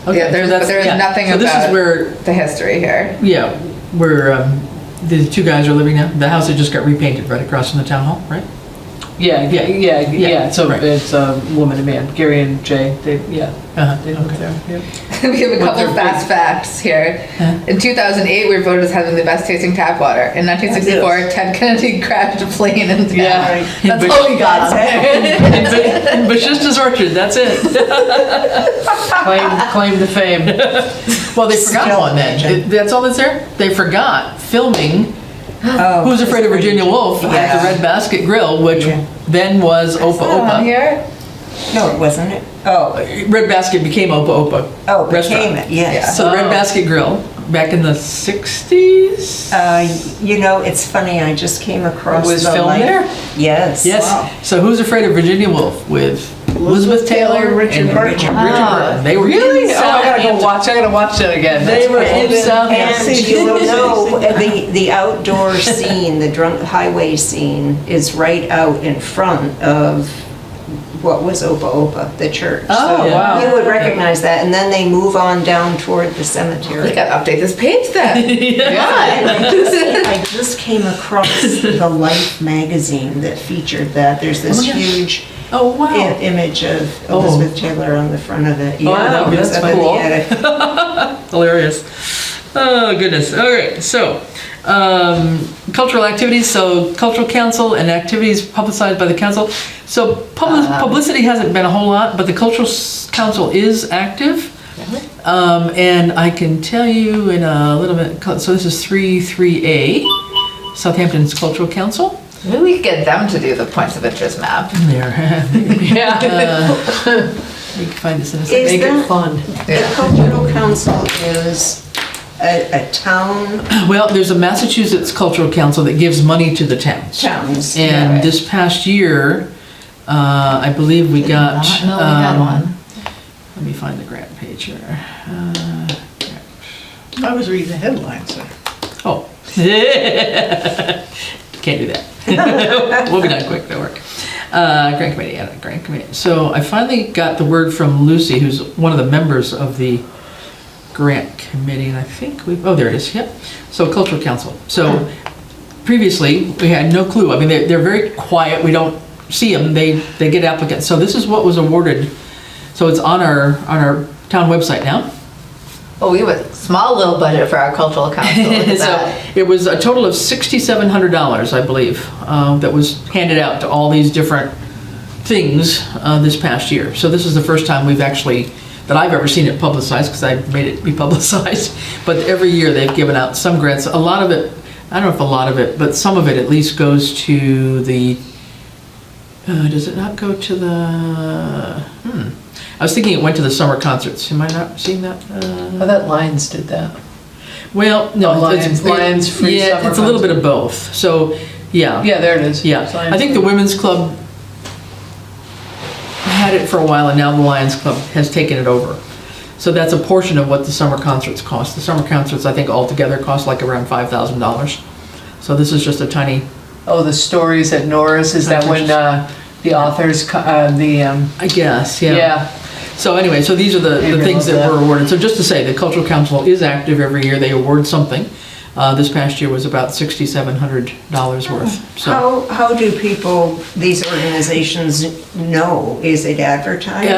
C: Yeah, there's
B: yeah.
C: nothing
B: So this
C: about
B: is where,
C: the history here.
B: yeah, where the 2 guys are living now. The house that just got repainted right across from the town hall, right?
D: Yeah. So
B: right.
D: it's a woman and man, Gary and Jay. They
B: Uh-huh.
D: live
B: Okay.
D: there. Yeah.
C: We have a
B: What
C: couple
B: they're
C: fast facts here.
B: Huh?
C: In 2008, we were voted as having the best tasting tap water. In 1964, Ted Kennedy crashed a plane into town.
D: Yeah.
C: That's all we got.
B: But just as Orchard, that's it.
D: Claim to fame.
B: Well, they forgot
F: Still
B: one then.
F: imagine.
B: That's all that's there? They forgot filming
F: oh.
B: Who's Afraid of Virginia Wolf at
F: Yeah.
B: the Red Basket Grill, which
F: Yeah.
B: then was Opa
C: On
B: Opa.
C: here?
F: No, it wasn't it? Oh,
B: Red Basket became Opa Opa.
F: oh,
B: Restaurant.
F: became it, yes.
B: So the Red
D: Oh.
B: Basket Grill, back in the 60s?
F: It's funny, I just came across
B: It was
F: the
B: filmed
F: life-
B: there?
F: Yes.
B: Yes.
E: Wow.
B: So Who's Afraid of Virginia Wolf with Elizabeth Taylor,
E: Richard
B: and
E: Burton.
B: Richard
C: Ah.
B: Burton. They were
D: Really?
B: in
D: Oh, I gotta go
B: Southampton.
D: watch. I gotta watch that again.
B: They
D: That's
B: were
D: cool.
B: in Southampton.
F: And you will know, the outdoor scene, the drunk highway scene is right out in front of what was Opa Opa, the church.
B: Oh,
F: So
B: wow.
F: you would recognize that, and then they move on down toward the cemetery.
C: We gotta update this page then.
F: And I just came across the Life magazine that featured that. There's this huge
B: Oh, wow.
F: image of Elizabeth Taylor on the front of it.
D: Wow,
F: it's
D: that's
F: up in the
D: cool.
F: attic.
B: Hilarious. Oh, goodness. All right, so cultural activities, so cultural council and activities publicized by the council. So publicity hasn't been a whole lot, but the cultural council is active. And I can tell you in a little bit, so this is 3A, Southampton's Cultural Council.
C: Maybe we could get them to do the points of interest map.
B: There.
D: Yeah.
B: You can find this in a
F: Is
B: second.
D: Make it
F: that-
D: fun.
F: The cultural council is a town,
B: Well, there's a Massachusetts Cultural Council that gives money to the towns.
F: towns.
B: And
F: right.
B: this past year, I believe we got.
C: Not know we had one.
B: Let me find the grant page here.
E: I was reading the headlines there.
B: Oh. Can't do that. We'll be done quick, don't worry. Grant committee, yeah, grant committee. So I finally got the word from Lucy, who's one of the members of the grant committee, and I think oh, there it is, yep. So Cultural Council. So previously, we had no clue. I mean, they're very quiet. We don't see them. They get applicants. So this is what was awarded. So it's on our town website now.
C: Oh, we have a small little budget for our cultural council. Look at
B: So
C: that.
B: it was a total of $6,700, I believe, that was handed out to all these different things this past year. So this is the first time that I've ever seen it publicized, because I made it be publicized. But every year they've given out some grants. A lot of it, I don't know if a lot of it, but some of it at least goes to the, does it not go to the, I was thinking it went to the summer concerts. Am I not seeing that?
D: I thought Lions did that.
B: Well, no,
D: Oh, Lions free
B: yeah,
D: summer
B: it's a little bit
D: concert.
B: of both. So, yeah.
D: Yeah, there it is.
B: Yeah, I think the women's club had it for a while, and now the Lions Club has taken it over. So that's a portion of what the summer concerts cost. The summer concerts, I think, altogether cost like around $5,000. So this is just a tiny,
D: Oh, the stories at Norris, is that when the authors,
B: I guess, yeah.
D: yeah.
B: So anyway, so these are the
D: Maybe
B: things
D: love
B: that
D: that.
B: were awarded. So just to say, the Cultural Council is active every year. They award something. This past year was about $6,700 worth. So.
F: How do people, these organizations know? Is it advertised?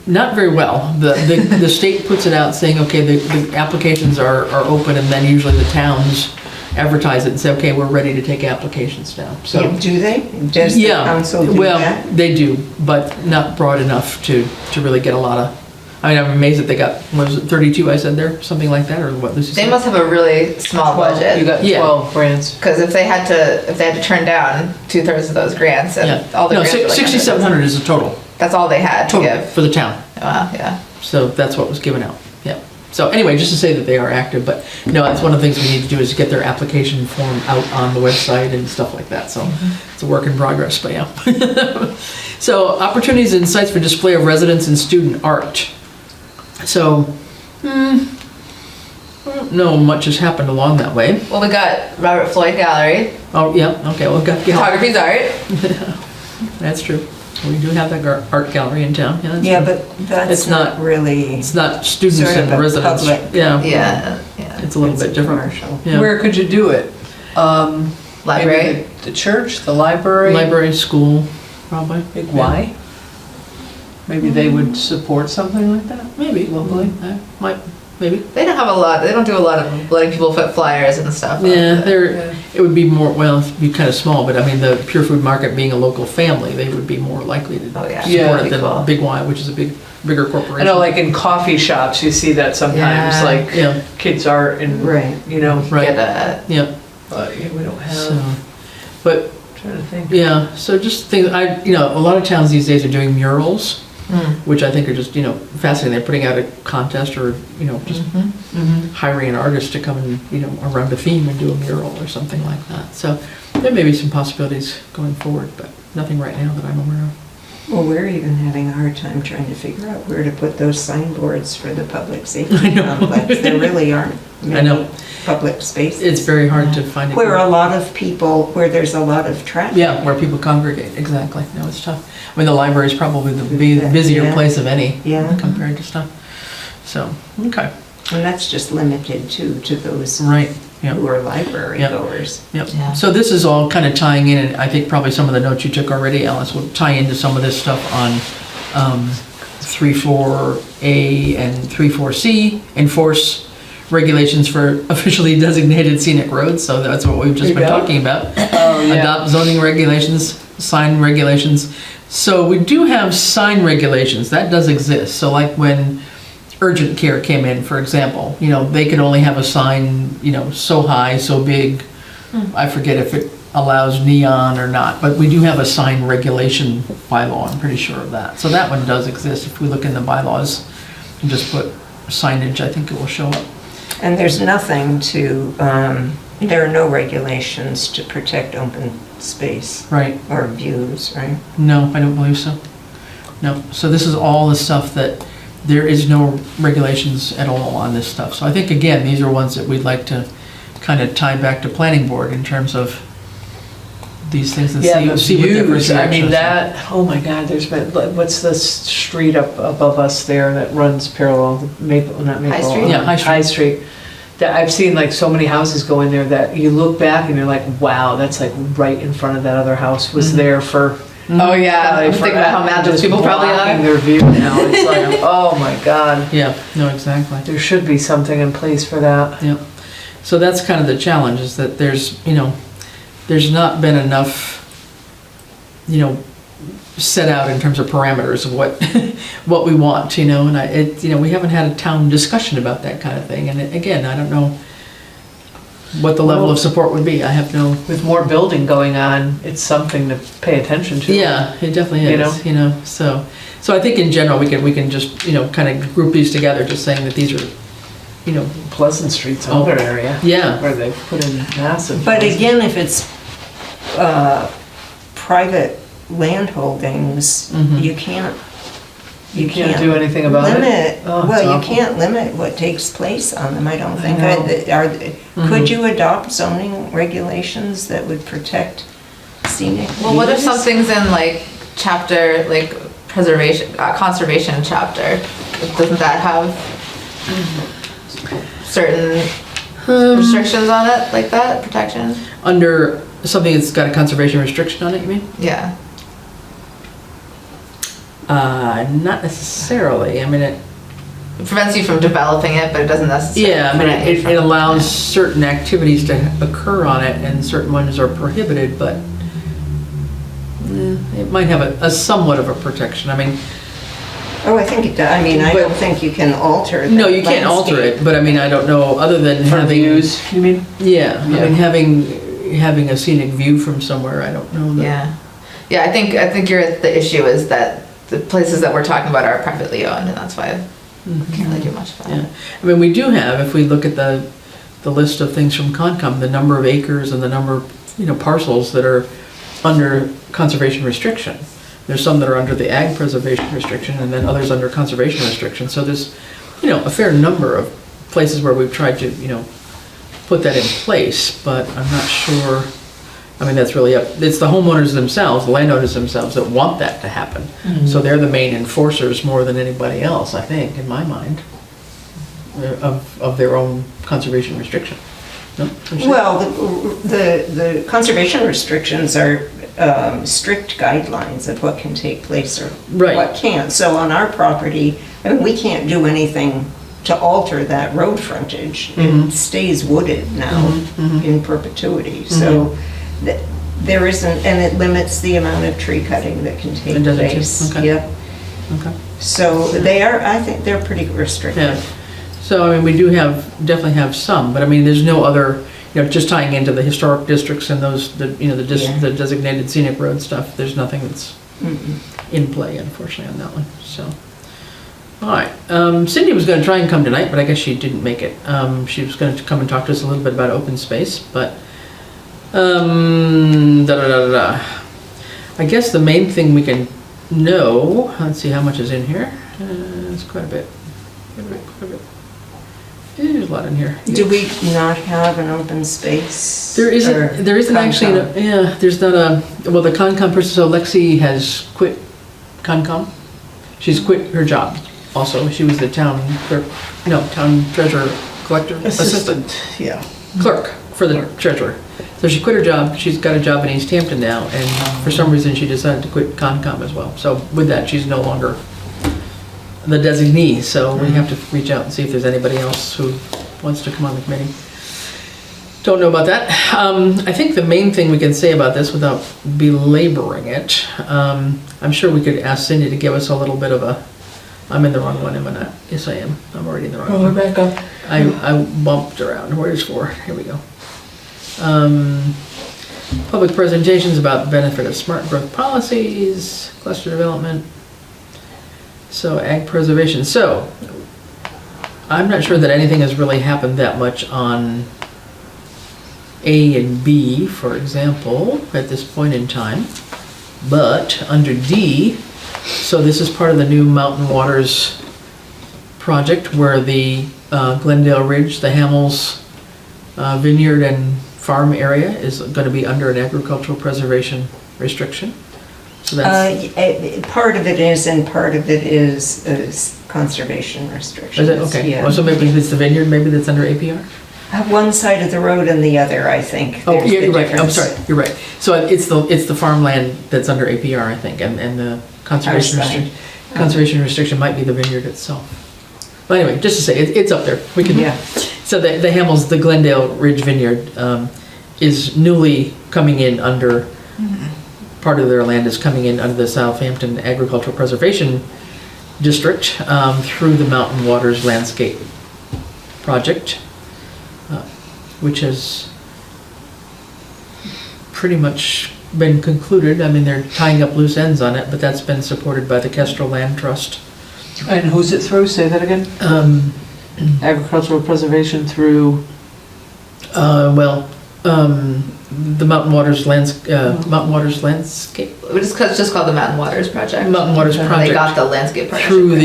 B: Not very well. The state puts it out saying, okay, the applications are open, and then usually the towns advertise it and say, okay, we're ready to take applications now. So,
F: Do they? Does the
B: yeah,
F: council do
B: well,
F: that?
B: they do, but not broad enough to really get a lot of, I mean, I'm amazed that they got, what was it, 32 I said there, something like that, or what Lucy said?
C: They must have a really small
D: You
C: budget.
D: got
B: Yeah.
D: 12 grants.
C: Because if they had to turn down 2/3 of those grants and
B: Yeah.
C: all the
B: No,
C: grants were like
B: 6,700 is the total
C: that's all they had to
B: total
C: give.
B: for the town.
C: Wow, yeah.
B: So that's what was given out, yeah. So anyway, just to say that they are active, but no, that's one of the things we need to do is get their application form out on the website and stuff like that, so it's a work in progress, but yeah. So opportunities and sites for display of residence and student art. So, I don't know much has happened along that way.
C: Well, we got Robert Floyd Gallery.
B: Oh, yeah, okay, well, yeah,
C: Photography's art.
B: that's true. We do have that art gallery in town, yeah. That's
F: Yeah,
B: true.
F: but that's
B: It's not-
F: not really
B: It's not students
F: sort of
B: and
F: a
B: residents.
F: public.
B: Yeah.
C: Yeah, yeah.
B: It's a little
F: It's
B: bit different.
F: commercial.
B: Yeah.
D: Where could you do it?
C: Library.
D: Maybe the church, the library?
B: Library, school, probably.
D: Big Y? Maybe they would support something like that?
B: Maybe.
D: Locally?
B: Might, maybe.
C: They don't have a lot. They don't do a lot of letting people put flyers and stuff.
B: Yeah,
C: But-
B: there, it would be more, well, it'd be kind of small, but I mean, the Pure Food Market being a local family, they would be more likely to
C: Oh, yeah.
D: Yeah,
B: support it
C: that'd be cool.
B: than Big Y, which is a bigger
D: I
B: corporation.
D: know, like in coffee shops, you see that sometimes,
C: Yeah.
D: like
B: Yeah,
D: kids art and,
F: Right.
D: you know,
B: right,
C: Get a,
B: yeah,
D: but yeah, we don't
B: so,
D: have,
B: but,
D: trying to think.
B: yeah, so just things, a lot of towns these days are doing murals, which I think are just, fascinating. They're putting out a contest or, just hiring an artist to come and, around a theme and do a mural or something like that. So there may be some possibilities going forward, but nothing right now that I'm aware of.
F: Well, we're even having a hard time trying to figure out where to put those signboards for the public safety complex. There really aren't
B: I know.
F: public spaces.
B: It's very hard to find.
F: Where a lot of people, where there's a lot of traffic.
B: Yeah, where people congregate, exactly. No, it's tough. I mean, the library is probably the busier
F: Yeah.
B: place of any
F: Yeah.
B: compared to stuff. So, okay,
F: And that's just limited to those
B: right, yeah.
F: who are library
B: Yeah.
F: goers.
B: Yep.
C: Yeah.
B: So this is all kind of tying in, and I think probably some of the notes you took already, Alice, will tie into some of this stuff on 34A and 34C, enforce regulations for officially designated scenic roads, so that's what we've just been
D: Yeah.
B: talking about.
D: Oh, yeah.
B: Adopt zoning regulations, sign regulations. So we do have sign regulations, that does exist. So like when urgent care came in, for example, they could only have a sign, so high, so big. I forget if it allows neon or not, but we do have a sign regulation bylaw, I'm pretty sure of that. So that one does exist. If we look in the bylaws and just put signage, I think it will show up.
F: And there's nothing to, there are no regulations to protect open space
B: Right.
F: or views, right?
B: No, I don't believe so. No. So this is all the stuff that there is no regulations at all on this stuff. So I think, again, these are ones that we'd like to kind of tie back to planning board in terms of these things and
D: Yeah, the
B: see what their
D: views, I mean,
B: reactions are.
D: that, oh my God, there's been, what's the street up above us there that runs parallel, Maple, not Maple.
C: Street?
B: Yeah, High Street.
D: High Street. That I've seen like so many houses go in there that you look back and you're like, wow, that's like right in front of that other house, was there for.
C: Oh, yeah, I'm thinking about how mad those people probably
D: blocking
C: are.
D: their view now, it's like, oh my God,
B: Yeah, no, exactly.
D: there should be something in place for that.
B: Yeah. So that's kind of the challenge, is that there's not been enough, set out in terms of parameters of what, what we want, and we haven't had a town discussion about that kind of thing. And again, I don't know what the level of support would be. I have no.
D: With more building going on, it's something to pay attention to.
B: Yeah, it definitely is, So I think in general, we can just, kind of group these together, just saying that these are,
D: Pleasant Street's another area.
B: yeah.
D: Where they put in massive.
F: But again, if it's private land holdings,
B: Mhm.
F: you can't
D: do anything about it?
F: limit,
D: Oh, it's
F: well, you
D: awful.
F: can't limit what takes place on them, I don't think.
D: know.
F: Could you adopt zoning regulations that would protect scenic
C: Well, what if
F: views?
C: something's in like chapter, like preservation, conservation chapter? Doesn't that have certain restrictions on it, like that, protection?
B: Under something that's got a conservation restriction on it, you mean?
C: Yeah.
B: Not necessarily. I mean,
C: It prevents you from developing it, but it doesn't necessarily.
B: yeah, I mean,
C: prevent you
B: it
C: from-
B: allows certain activities to occur on it, and certain ones are prohibited, but it might have a somewhat of a protection. I mean,
F: Oh, I think it does, I mean, I don't think you can alter the
B: no, you can't alter
F: landscape.
B: it, but I mean, I don't know, other than
D: For
B: having.
D: views, you mean?
B: Yeah, I
D: Yeah.
B: mean, having a scenic view from somewhere, I don't know that.
C: Yeah. Yeah, I think the issue is that the places that we're talking about are privately owned, and that's why we can't really do much about
B: Yeah,
C: it.
B: I mean, we do have, if we look at the list of things from Concom, the number of acres and the number of, parcels that are under conservation restriction. There's some that are under the ag preservation restriction, and then others under conservation restriction. So there's, a fair number of places where we've tried to, put that in place, but I'm not sure, I mean, that's really it's the homeowners themselves, the landowners themselves that want that to happen. So they're the main enforcers more than anybody else, I think, in my mind, of their own conservation restriction. No?
F: Well, the conservation restrictions are strict guidelines of what can take place or
B: Right.
F: what can't. So on our property, I mean, we can't do anything to alter that road frontage.
B: Mhm.
F: It stays wooded now
B: Mhm.
F: in perpetuity. So there isn't, and it limits the amount of tree cutting that can take
B: It does it too?
F: place.
B: Okay.
F: Yep.
B: Okay.
F: So they are, I think they're pretty restrictive.
B: Yeah, so, I mean, we do definitely have some, but I mean, there's no other, just tying into the historic districts and those,
F: Yeah.
B: the designated scenic road stuff, there's nothing that's
F: Mm-mm.
B: in play, unfortunately, on that one, so. All right, Cindy was gonna try and come tonight, but I guess she didn't make it. She was gonna come and talk to us a little bit about open space, but, I guess the main thing we can know, let's see how much is in here. It's quite a bit. There's a lot in here.
F: Do we not have an open space?
B: There
F: or
B: isn't actually,
F: Concom?
B: there's not well, the Concom person, so Lexi has quit Concom. She's quit her job also. She was the town clerk, no, town treasurer, collector, assistant
E: Yeah.
B: clerk for the treasurer. So she quit her job. She's got a job in East Hampton now, and for some reason she decided to quit Concom as well. So with that, she's no longer the designee, so we have to reach out and see if there's anybody else who wants to come on the committee. Don't know about that. I think the main thing we can say about this without belaboring it, I'm sure we could ask Cindy to give us a little bit of a, I'm in the wrong one, am I not? Yes, I am. I'm already in the wrong one.
D: back up.
B: I bumped around. Where's 4? Here we go. Public presentations about the benefit of smart growth policies, cluster development. So ag preservation. So I'm not sure that anything has really happened that much on A and B, for example, at this point in time. But under D, so this is part of the new Mountain Waters project where the Glendale Ridge, the Hamels vineyard and farm area is going to be under an agricultural preservation restriction. So that's,
F: Part of it is, and part of it is conservation restrictions.
B: is it? Okay.
F: yeah.
B: Well, so maybe it's the vineyard, maybe that's under APR?
F: One side of the road and the other, I think.
B: Oh,
F: There's
B: yeah,
F: the
B: you're right. I'm
F: difference.
B: sorry. You're right. So it's the farmland that's under APR, I think, and the conservation
F: Our side.
B: conservation restriction might be the vineyard itself. But anyway, just to say, it's up there. We can.
F: Yeah.
B: So the Hamels, the Glendale Ridge Vineyard, is newly coming in under. Part of their land is coming in under the Southampton Agricultural Preservation District through the Mountain Waters Landscape Project, which has pretty much been concluded. I mean, they're tying up loose ends on it, but that's been supported by the Kestrel Land Trust.
D: And who's it through? Say that again? Agricultural preservation through,
B: The Mountain Waters Landscape.
C: It's just called the Mountain Waters Project.
B: Mountain Waters
C: And
B: Project.
C: They got the landscape partnership.
B: Through
C: grant.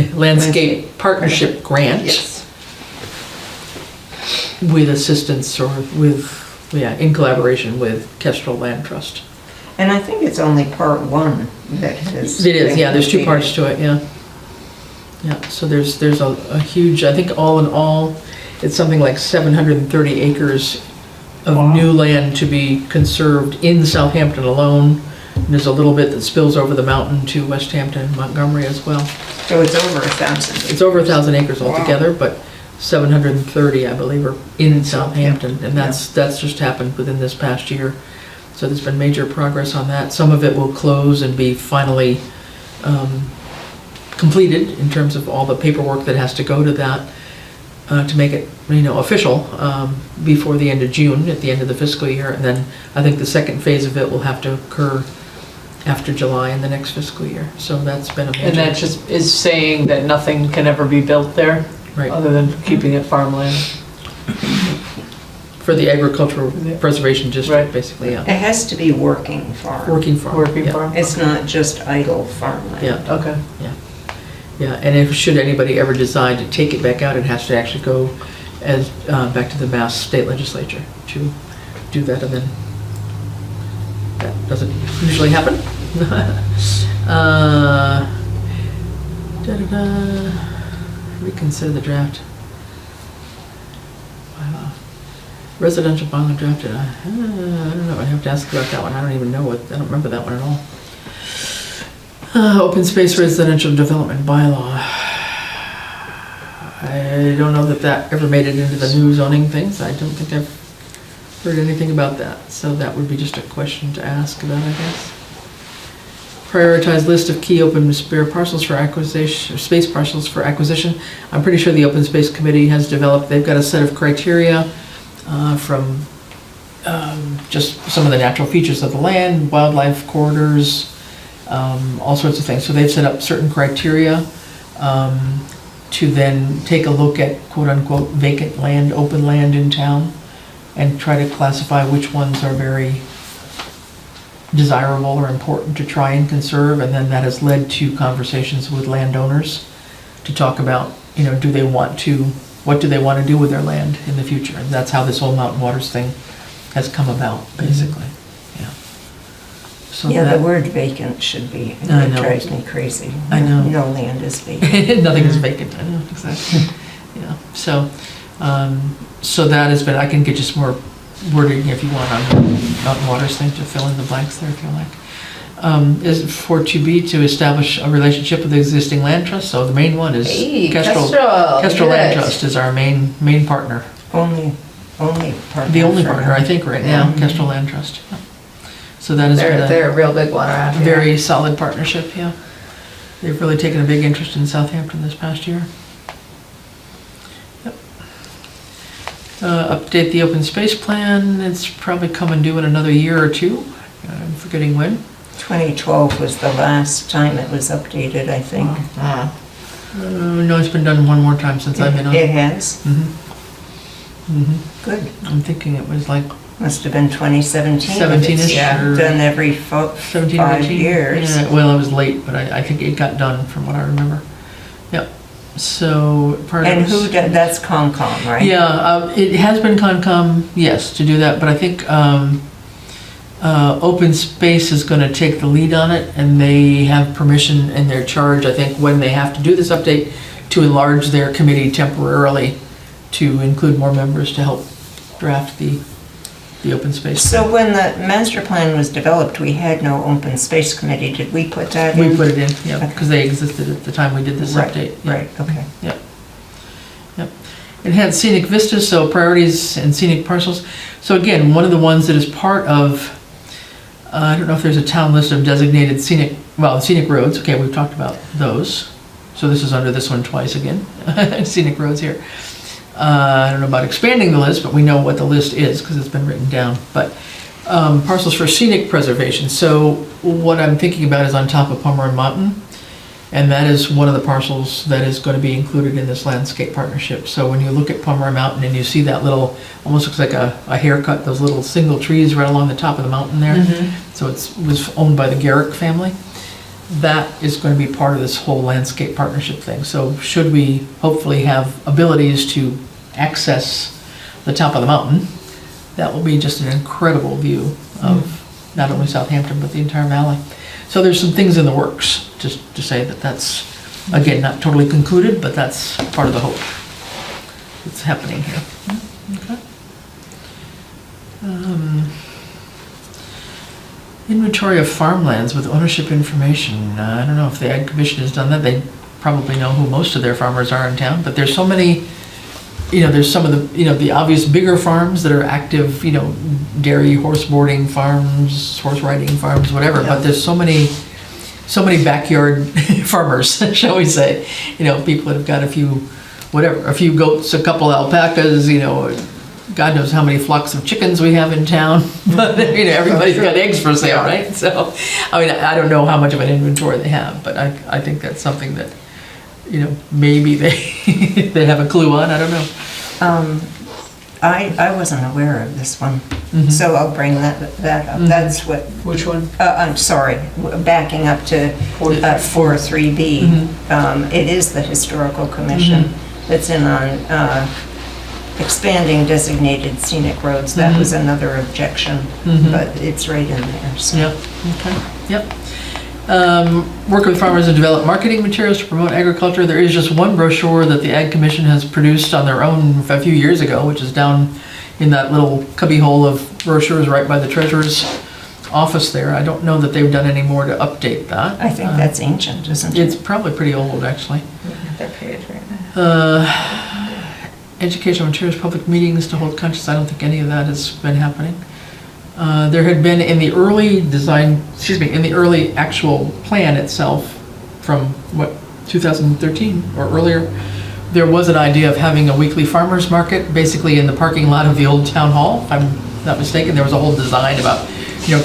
B: the Landscape Partnership Grant.
C: Yes.
B: With assistance or in collaboration with Kestrel Land Trust.
F: And I think it's only part one that has.
B: It is, yeah, there's 2
F: been
B: parts to it, yeah. Yeah, so there's a huge, I think all in all, it's something like 730 acres of new land to be conserved in Southampton alone. And there's a little bit that spills over the mountain to West Hampton, Montgomery as well.
F: So it's over 1,000.
B: It's over 1,000 acres altogether, but 730, I believe, are in Southampton, and that's just happened within this past year. So there's been major progress on that. Some of it will close and be finally completed in terms of all the paperwork that has to go to that to make it, official before the end of June, at the end of the fiscal year. And then I think the second phase of it will have to occur after July in the next fiscal year. So that's been a major.
D: and that just is saying that nothing can ever be built there,
B: Right.
D: other than keeping it farmland.
B: For the agricultural preservation district,
D: Right.
B: basically, yeah.
F: It has to be working farm.
B: Working farm.
D: Working
B: yeah.
D: farm.
F: It's not just idle farmland.
B: Yeah,
D: Okay.
B: yeah, and if, should anybody ever decide to take it back out, it has to actually go as, back to the Mass State Legislature to do that, and then that doesn't usually happen. Reconsider the draft. Residential bylaw drafted, I don't know, I have to ask about that one, I don't even know I don't remember that one at all. Open space residential development bylaw. I don't know that that ever made it into the new zoning things. I don't think I've heard anything about that. So that would be just a question to ask about, I guess. Prioritize list of key open spare parcels for acquisition, space parcels for acquisition. I'm pretty sure the Open Space Committee has developed, they've got a set of criteria from just some of the natural features of the land, wildlife corridors, all sorts of things. So they've set up certain criteria to then take a look at quote-unquote vacant land, open land in town, and try to classify which ones are very desirable or important to try and conserve. And then that has led to conversations with landowners to talk about, what do they want to do with their land in the future. And that's how this whole Mountain Waters thing has come about, basically. Yeah. So
F: Yeah,
B: that-
F: the word vacant should be,
B: I
F: it
B: know.
F: drives me crazy.
B: I know.
F: No land is vacant.
B: Nothing is vacant, I know, exactly. Yeah, so that has been, I can get you some more wording if you want on the Mountain Waters thing to fill in the blanks there if you like. Is for to be to establish a relationship with the existing land trust, so the main one is
C: Hey,
B: Kestrel.
C: Kestrel,
B: Kestrel
C: look at
B: Land
C: it.
B: Trust is our main partner.
F: Only partner.
B: The only
F: for
B: partner,
F: now.
B: I think, right now,
C: Yeah.
B: Kestrel Land Trust. Yeah. So that has been a
C: They're a real big one around here.
B: very solid partnership, yeah. They've really taken a big interest in Southampton this past year. Yep. Update the open space plan, it's probably coming due in another year or two. I'm forgetting when.
F: 2012 was the last time it was updated, I think.
B: No, it's been done one more time since I've been on.
F: It has? Good.
B: I'm thinking it was like
F: Must have been 2017.
B: 17-ish
C: Yeah.
B: or
F: Done every
B: 17 or
F: 5
B: 18.
F: years.
B: Yeah, well, I was late, but I think it got done from what I remember. Yep. So part of
F: And
B: it was-
F: who did, that's Concom, right?
B: Yeah, it has been Concom, yes, to do that, but I think Open Space is gonna take the lead on it, and they have permission in their charge, I think, when they have to do this update, to enlarge their committee temporarily to include more members to help draft the open space.
F: So when the master plan was developed, we had no open space committee. Did we put that in?
B: We put it in, yeah,
F: Okay.
B: because they existed at the time we did this
F: Right,
B: update. Yeah.
F: Right, okay.
B: Yep. It had scenic vistas, so priorities and scenic parcels. So again, one of the ones that is part of, I don't know if there's a town list of designated scenic roads. Okay, we've talked about those. So this is under this one twice again, scenic roads here. I don't know about expanding the list, but we know what the list is because it's been written down. But parcels for scenic preservation. So what I'm thinking about is on top of Pomeroy Mountain. And that is one of the parcels that is going to be included in this landscape partnership. So when you look at Pomeroy Mountain and you see that little, almost looks like a haircut, those little single trees right along the top of the mountain there. So it was owned by the Garrick family. That is going to be part of this whole landscape partnership thing. So should we hopefully have abilities to access the top of the mountain, that will be just an incredible view of not only Southampton, but the entire valley. So there's some things in the works, just to say that that's, again, not totally concluded, but that's part of the hope that's happening here. Okay. Inventory of farmlands with ownership information. I don't know if the Ag Commission has done that. They probably know who most of their farmers are in town, but there's so many, there's some of the, the obvious bigger farms that are active, dairy, horse boarding farms, horse riding farms, whatever, but there's so many backyard farmers, shall we say. People that have got a few goats, a couple alpacas, God knows how many flocks of chickens we have in town, but everybody's got eggs for sale, right? So, I don't know how much of an inventory they have, but I think that's something that, maybe they have a clue on, I don't know.
F: I wasn't aware of this one, so I'll bring that up. That's what,
D: Which one?
F: I'm sorry, backing up to 4.3B. It is the Historical Commission that's in on expanding designated scenic roads. That was another objection, but it's right in there, so.
B: Yep, okay, yep. Work with farmers to develop marketing materials to promote agriculture. There is just one brochure that the Ag Commission has produced on their own a few years ago, which is down in that little cubby hole of brochures right by the treasurer's office there. I don't know that they've done any more to update that.
F: I think that's ancient, isn't it?
B: It's probably pretty old, actually.
C: Their page right now.
B: Educational materials, public meetings to hold conscious. I don't think any of that has been happening. There had been in the early actual plan itself from 2013 or earlier, there was an idea of having a weekly farmers market basically in the parking lot of the old town hall. If I'm not mistaken, there was a whole design about,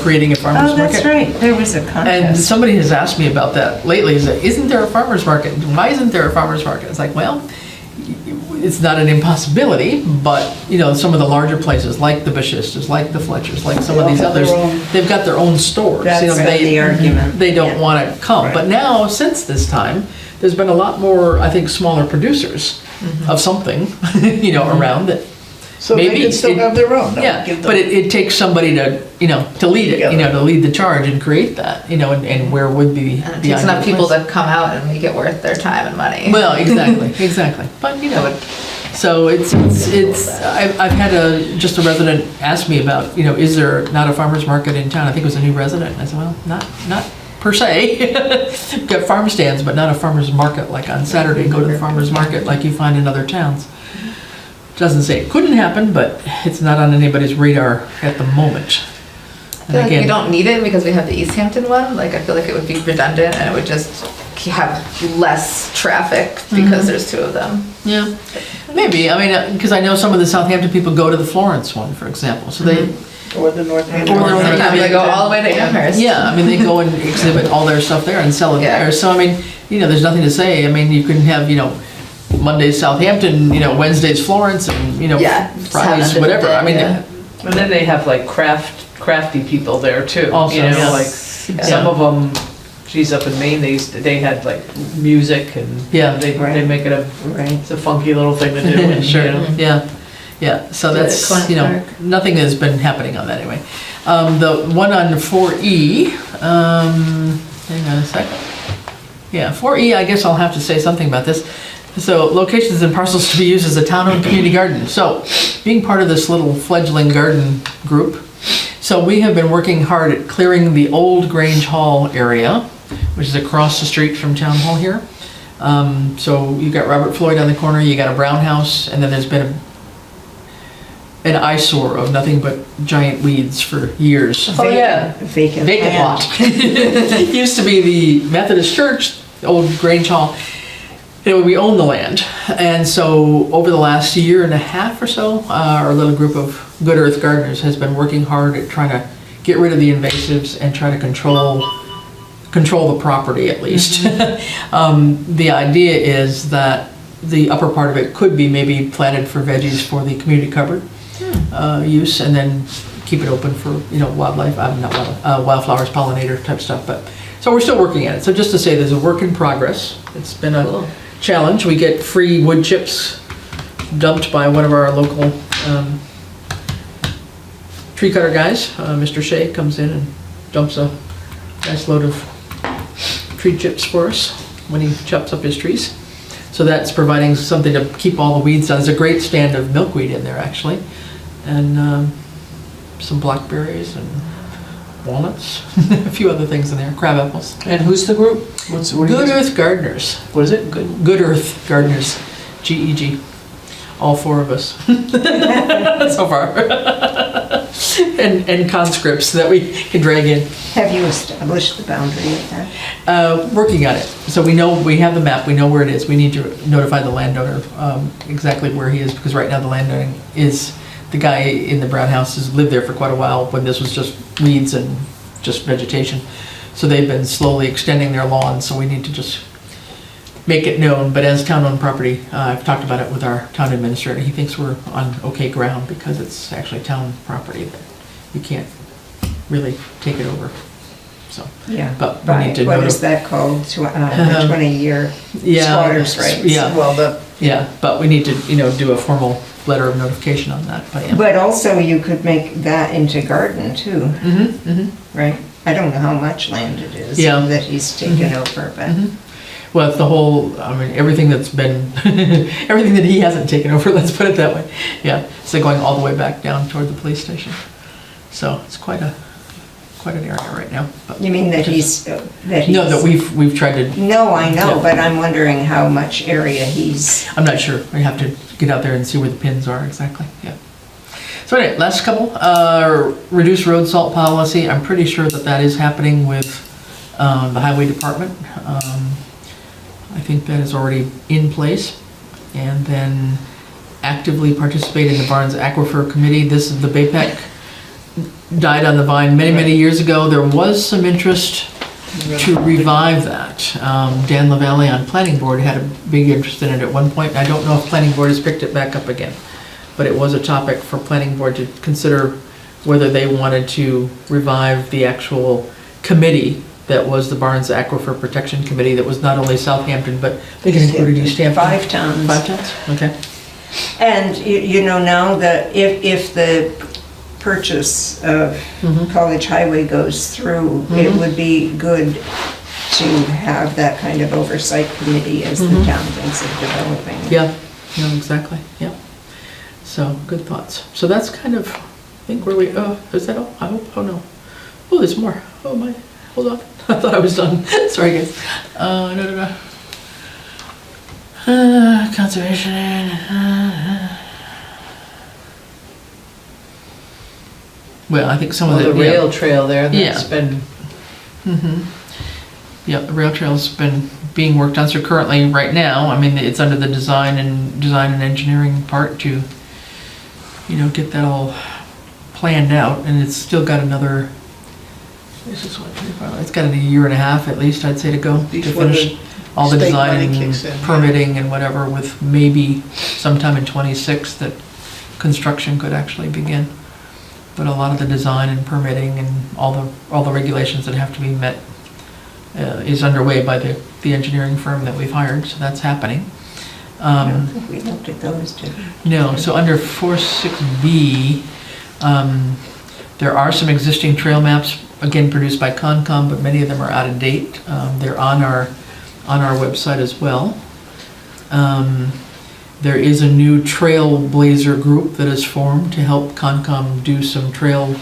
B: creating a farmers market.
F: Oh, that's right, there was a
B: And
F: contest.
B: somebody has asked me about that lately, isn't there a farmer's market? Why isn't there a farmer's market? It's like, well, it's not an impossibility, but, some of the larger places, like the Bashistas, like the Fletchers, like some of these others, they've got their own stores.
F: That's the argument.
B: They don't want to come. But now, since this time, there's been a lot more, I think, smaller producers of something, around that.
E: So
B: Maybe
E: they can still have their own. That would
B: Yeah,
E: give them-
B: but it takes somebody to, to lead it,
E: Together.
B: to lead the charge and create that, and where would be
C: And it
B: the
C: takes enough
B: ideal
C: people
B: place.
C: to come out and make it worth their time and money.
B: Well, exactly. But, so it's, I've had just a resident ask me about, is there not a farmer's market in town? I think it was a new resident. And I said, well, not per se. Got farm stands, but not a farmer's market, like on Saturday, go to the farmer's market like you find in other towns. Doesn't say it couldn't happen, but it's not on anybody's radar at the moment.
C: I feel like we don't need it because we have the East Hampton one. Like, I feel like it would be redundant and it would just have less traffic because there's two of them.
B: Yeah, maybe. I mean, because I know some of the Southampton people go to the Florence one, for example. So they,
E: Or the Northampton.
B: Or the Northampton.
C: Sometimes they go all the way to Amherst.
B: yeah, I mean, they go and exhibit all their stuff there and sell it
C: Yeah.
B: there. So, I mean, there's nothing to say. I mean, you can have, Monday's Southampton, Wednesday's Florence, and,
C: Yeah, just have
B: Fridays,
C: it
B: whatever. I mean,
C: yeah.
D: And then they have like crafty people there too.
B: Also, yes.
D: Like some of them, geez, up in Maine, they had like music and
B: Yeah.
D: they make it
F: Right.
D: it's a funky little thing to do. and,
B: Sure,
D: you know.
B: yeah. So
C: Do it at
B: that's,
C: Clint Park.
B: nothing has been happening on that anyway. The one on 4E, hang on a second. Yeah, 4E, I guess I'll have to say something about this. So locations and parcels to be used as a town-owned community garden. So being part of this little fledgling garden group, so we have been working hard at clearing the old Grange Hall area, which is across the street from Town Hall here. So you got Robert Floyd on the corner, you got a Brown House, and then there's been an eyesore of nothing but giant weeds for years.
D: Oh, yeah.
F: Vacant
B: Vacant
F: land.
B: lot. It used to be the Methodist Church, old Grange Hall. We own the land. And so over the last year and a half or so, our little group of Good Earth gardeners has been working hard at trying to get rid of the invasives and try to control the property at least. The idea is that the upper part of it could be maybe planted for veggies for the community cupboard use, and then keep it open for wildlife, wildflowers, pollinator type stuff. But so we're still working at it. So just to say, there's a work in progress. It's been a challenge. We get free wood chips dumped by one of our local tree cutter guys. Mr. Shea comes in and dumps a nice load of tree chips for us when he chops up his trees. So that's providing something to keep all the weeds down. There's a great stand of milkweed in there actually, and some blackberries and walnuts, a few other things in there, crab apples.
D: And who's the group? What do you
B: Good
D: guys-
B: Earth Gardeners.
D: What is it?
B: Good Earth Gardeners, GEG. All four of us so far. and conscripts that we can drag in.
F: Have you established the boundary of that?
B: Working on it. So we know, we have the map, we know where it is. We need to notify the landowner exactly where he is, because right now the landowner is, the guy in the brown house has lived there for quite a while when this was just weeds and just vegetation. So they've been slowly extending their lawn, so we need to just make it known. But as town-owned property, I've talked about it with our town administrator. He thinks we're on okay ground because it's actually town property that you can't really take it over. So,
F: Yeah.
B: but we need to
F: What is
B: notify.
F: that called? The 20-year squatters' rights?
E: Well,
B: Yeah, but we need to, do a formal letter of notification on that. But yeah.
F: But also you could make that into garden too, right? I don't know how much land it is
B: Yeah.
F: that he's taken over, but
B: Well, it's the whole, everything that's been, everything that he hasn't taken over, let's put it that way. Yeah, so going all the way back down toward the police station. So it's quite an area right now. But
F: you mean that he's,
B: no, that we've tried to,
F: No, I know,
B: Yeah.
F: but I'm wondering how much area he's,
B: I'm not sure. I have to get out there and see where the pins are exactly, yeah. So anyway, last couple, reduced road salt policy. I'm pretty sure that is happening with the highway department. I think that is already in place. And then actively participate in the Barnes Aquifer Committee. This is the BAPEC, died on the vine many, many years ago. There was some interest to revive that. Dan LaValle on Planning Board had a big interest in it at one point. I don't know if Planning Board has picked it back up again, but it was a topic for Planning Board to consider whether they wanted to revive the actual committee that was the Barnes Aquifer Protection Committee that was not only Southampton, but they included East Hampton.
F: 5 towns.
B: 5 towns? Okay.
F: And you know now that if the purchase of College Highway goes through, it would be good to have that kind of oversight committee as the town thinks of developing.
B: Yeah, yeah, exactly, yeah. So, good thoughts. So that's kind of, I think where we, is that all? I hope, oh no. Oh, there's more. Oh my, hold on. I thought I was done. Sorry guys. No. Conservation. Well, I think some of
D: the
B: the
D: rail trail there, that's been,
B: yeah, the rail trail's been being worked on. So currently, right now, I mean, it's under the design and engineering part to, get that all planned out, and it's still got another. This is what it's got a year and a half at least, I'd say, to go to finish all the design and permitting and whatever, with maybe sometime in '26 that construction could actually begin. But a lot of the design and permitting and all the regulations that have to be met is underway by the engineering firm that we've hired, so that's happening.
F: I don't think we looked at those, did we?
B: No, so under 46B, there are some existing trail maps, again produced by Concom, but many of them are out of date. They're on our website as well. There is a new trailblazer group that is formed to help Concom do some trail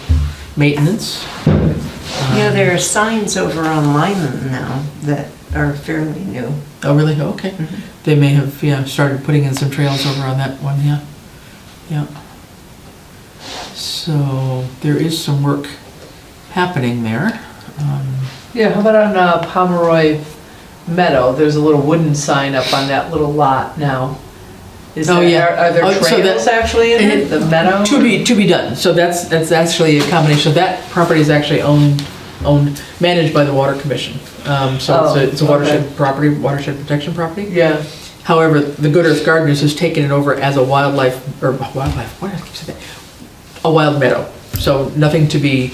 B: maintenance.
F: Yeah, there are signs over on Lyman now that are fairly new.
B: Oh, really? Oh, okay. They may have, started putting in some trails over on that one, yeah. So there is some work happening there.
D: yeah, how about on Pomeroy Meadow? There's a little wooden sign up on that little lot now. Are there
B: so
D: trails actually in it, the meadow?
B: To be done. So that's actually a combination. That property is actually managed by the Water Commission. It's a watershed property, watershed protection property.
D: Yeah.
B: However, the Good Earth Gardeners has taken it over as a wild meadow. So nothing to be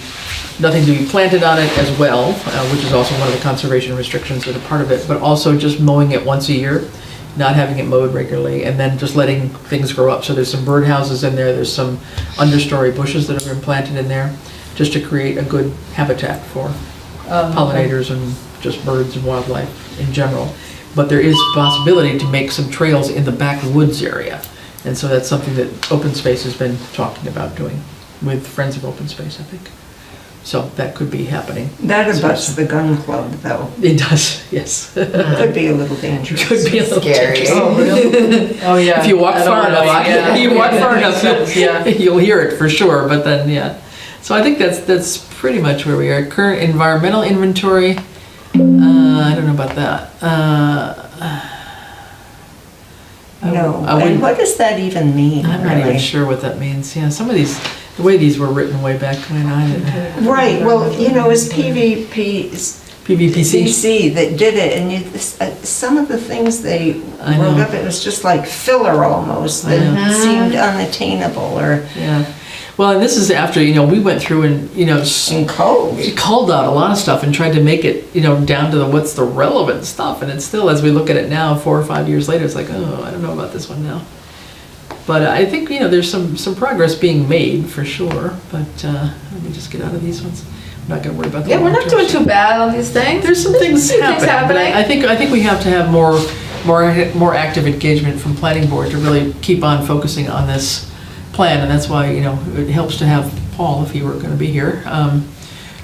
B: planted on it as well, which is also one of the conservation restrictions that are part of it, but also just mowing it once a year, not having it mowed regularly, and then just letting things grow up. So there's some birdhouses in there, there's some understory bushes that have been planted in there, just to create a good habitat for pollinators and just birds and wildlife in general. But there is possibility to make some trails in the backwoods area. And so that's something that Open Space has been talking about doing with Friends of Open Space, I think. So that could be happening.
F: That abuts the gun club, though.
B: It does, yes.
F: Could be a little dangerous.
B: Could be a little
C: Scary.
B: dangerous.
D: Oh, really? Oh, yeah.
B: If you walk far enough,
D: yeah.
B: you'll hear it for sure, but then, yeah. So I think that's pretty much where we are. Current environmental inventory, I don't know about that.
F: No,
B: I wouldn't-
F: and what does that even mean?
B: I'm not even
F: really?
B: sure what that means. Yeah, some of these, the way these were written way back when I didn't.
F: Right, well, it's
B: PVPC.
F: PVPC that did it, and some of the things they
B: I know.
F: wrote up, it was just like filler almost,
B: I know.
F: that seemed unattainable or
B: Yeah. Well, and this is after, we went through and,
F: in code.
B: culled out a lot of stuff and tried to make it, down to what's the relevant stuff. And it's still, as we look at it now, 4 or 5 years later, it's like, oh, I don't know about this one now. But I think, there's some progress being made for sure. But let me just get out of these ones. I'm not gonna worry about that.
C: Yeah, we're not doing too bad on these things.
B: There's some things happening, but I think we have to have more active engagement from planning board to really keep on focusing on this plan, and that's why, it helps to have Paul, if he were gonna be here,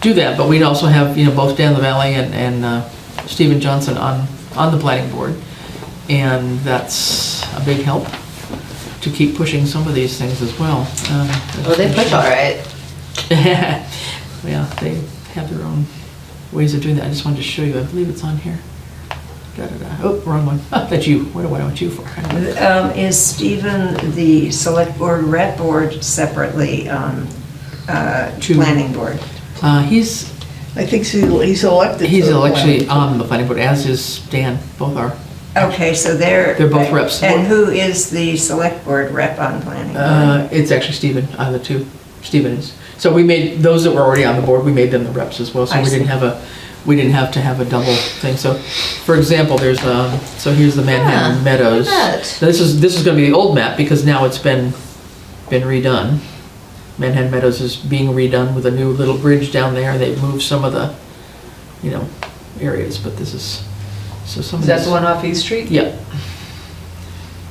B: do that. But we'd also have, both Dan LaValle and Stephen Johnson on the planning board, and that's a big help to keep pushing some of these things as well.
C: Well, they push all right.
B: Yeah, they have their own ways of doing that. I just wanted to show you, I believe it's on here. Oh, wrong one. That's you. What do I want you for?
F: Is Stephen the select board rep or separately planning board?
B: He's
E: I think he's elected to
B: He's
E: the
B: actually
E: planning.
B: on the planning board, as is Dan, both are.
F: Okay, so they're.
B: They're both reps.
F: And who is the select board rep on planning board?
B: It's actually Stephen, the two, Stephen is. So we made, those that were already on the board, we made them the reps as well, so
F: I
B: we didn't
F: see.
B: have to have a double thing. So, for example, there's, so here's the Manhattan Meadows. This is gonna be the old map, because now it's been redone. Manhattan Meadows is being redone with a new little bridge down there. They've moved some of the, areas, but this is, so some of
D: Is that
B: this-
D: the one off East Street?
B: Yeah.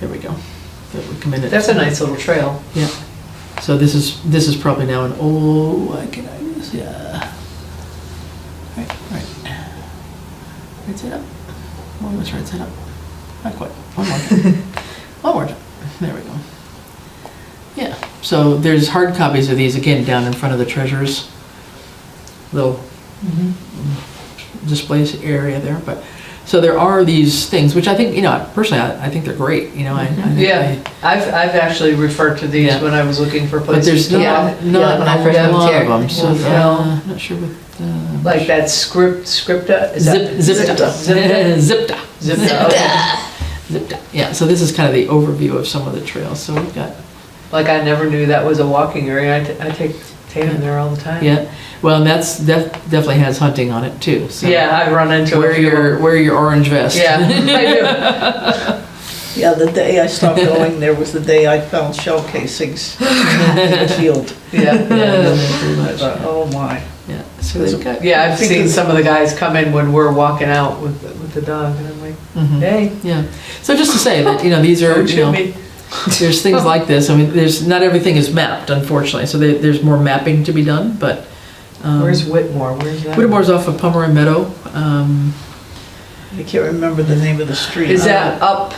B: There we go. That would come in at-
D: That's a nice little trail.
B: Yeah. So this is probably now an old, yeah. Right. Right side up. More or less right side up. Not quite. One more time. One more time. There we go. Yeah. So there's hard copies of these, again, down in front of the treasurer's little displays area there, but, so there are these things, which I think, personally, I think they're great, I think
D: Yeah, I've actually referred to these
B: Yeah.
D: when I was looking for
B: But
D: places
B: there's
D: to
C: Yeah.
D: walk.
B: not
C: when I
B: a
C: first moved
B: lot
C: here.
B: of them, so,
D: Yeah.
B: not sure what.
D: Like that scripta, is that?
B: Zipta.
D: Zipta. Zipta, okay.
B: Zipta. Yeah, so this is kind of the overview of some of the trails, so we've got,
D: Like I never knew that was a walking area. I take Tatum there all the time.
B: yeah, well, and that definitely has hunting on it too, so.
D: Yeah, I run into a few.
B: Wear your orange vest.
D: Yeah, I
E: Yeah, the day I stopped going there was the day I found shell casings in the field.
D: do. Yeah.
B: Pretty
E: I
B: much,
E: thought, oh my.
B: yeah, so they've got.
D: Yeah, I've
E: think
D: seen
E: it's-
D: some of the guys come in when we're walking out with the dog, and I'm like,
B: Mhm.
D: hey,
B: Yeah, so just to say that, these are,
D: don't shoot me.
B: there's things like this, I mean, not everything is mapped, unfortunately, so there's more mapping to be done, but.
D: Where's Whitmore? Where's that?
B: Whittemore's off of Pomeroy Meadow,
E: I can't remember the name of the street.
D: Is that up?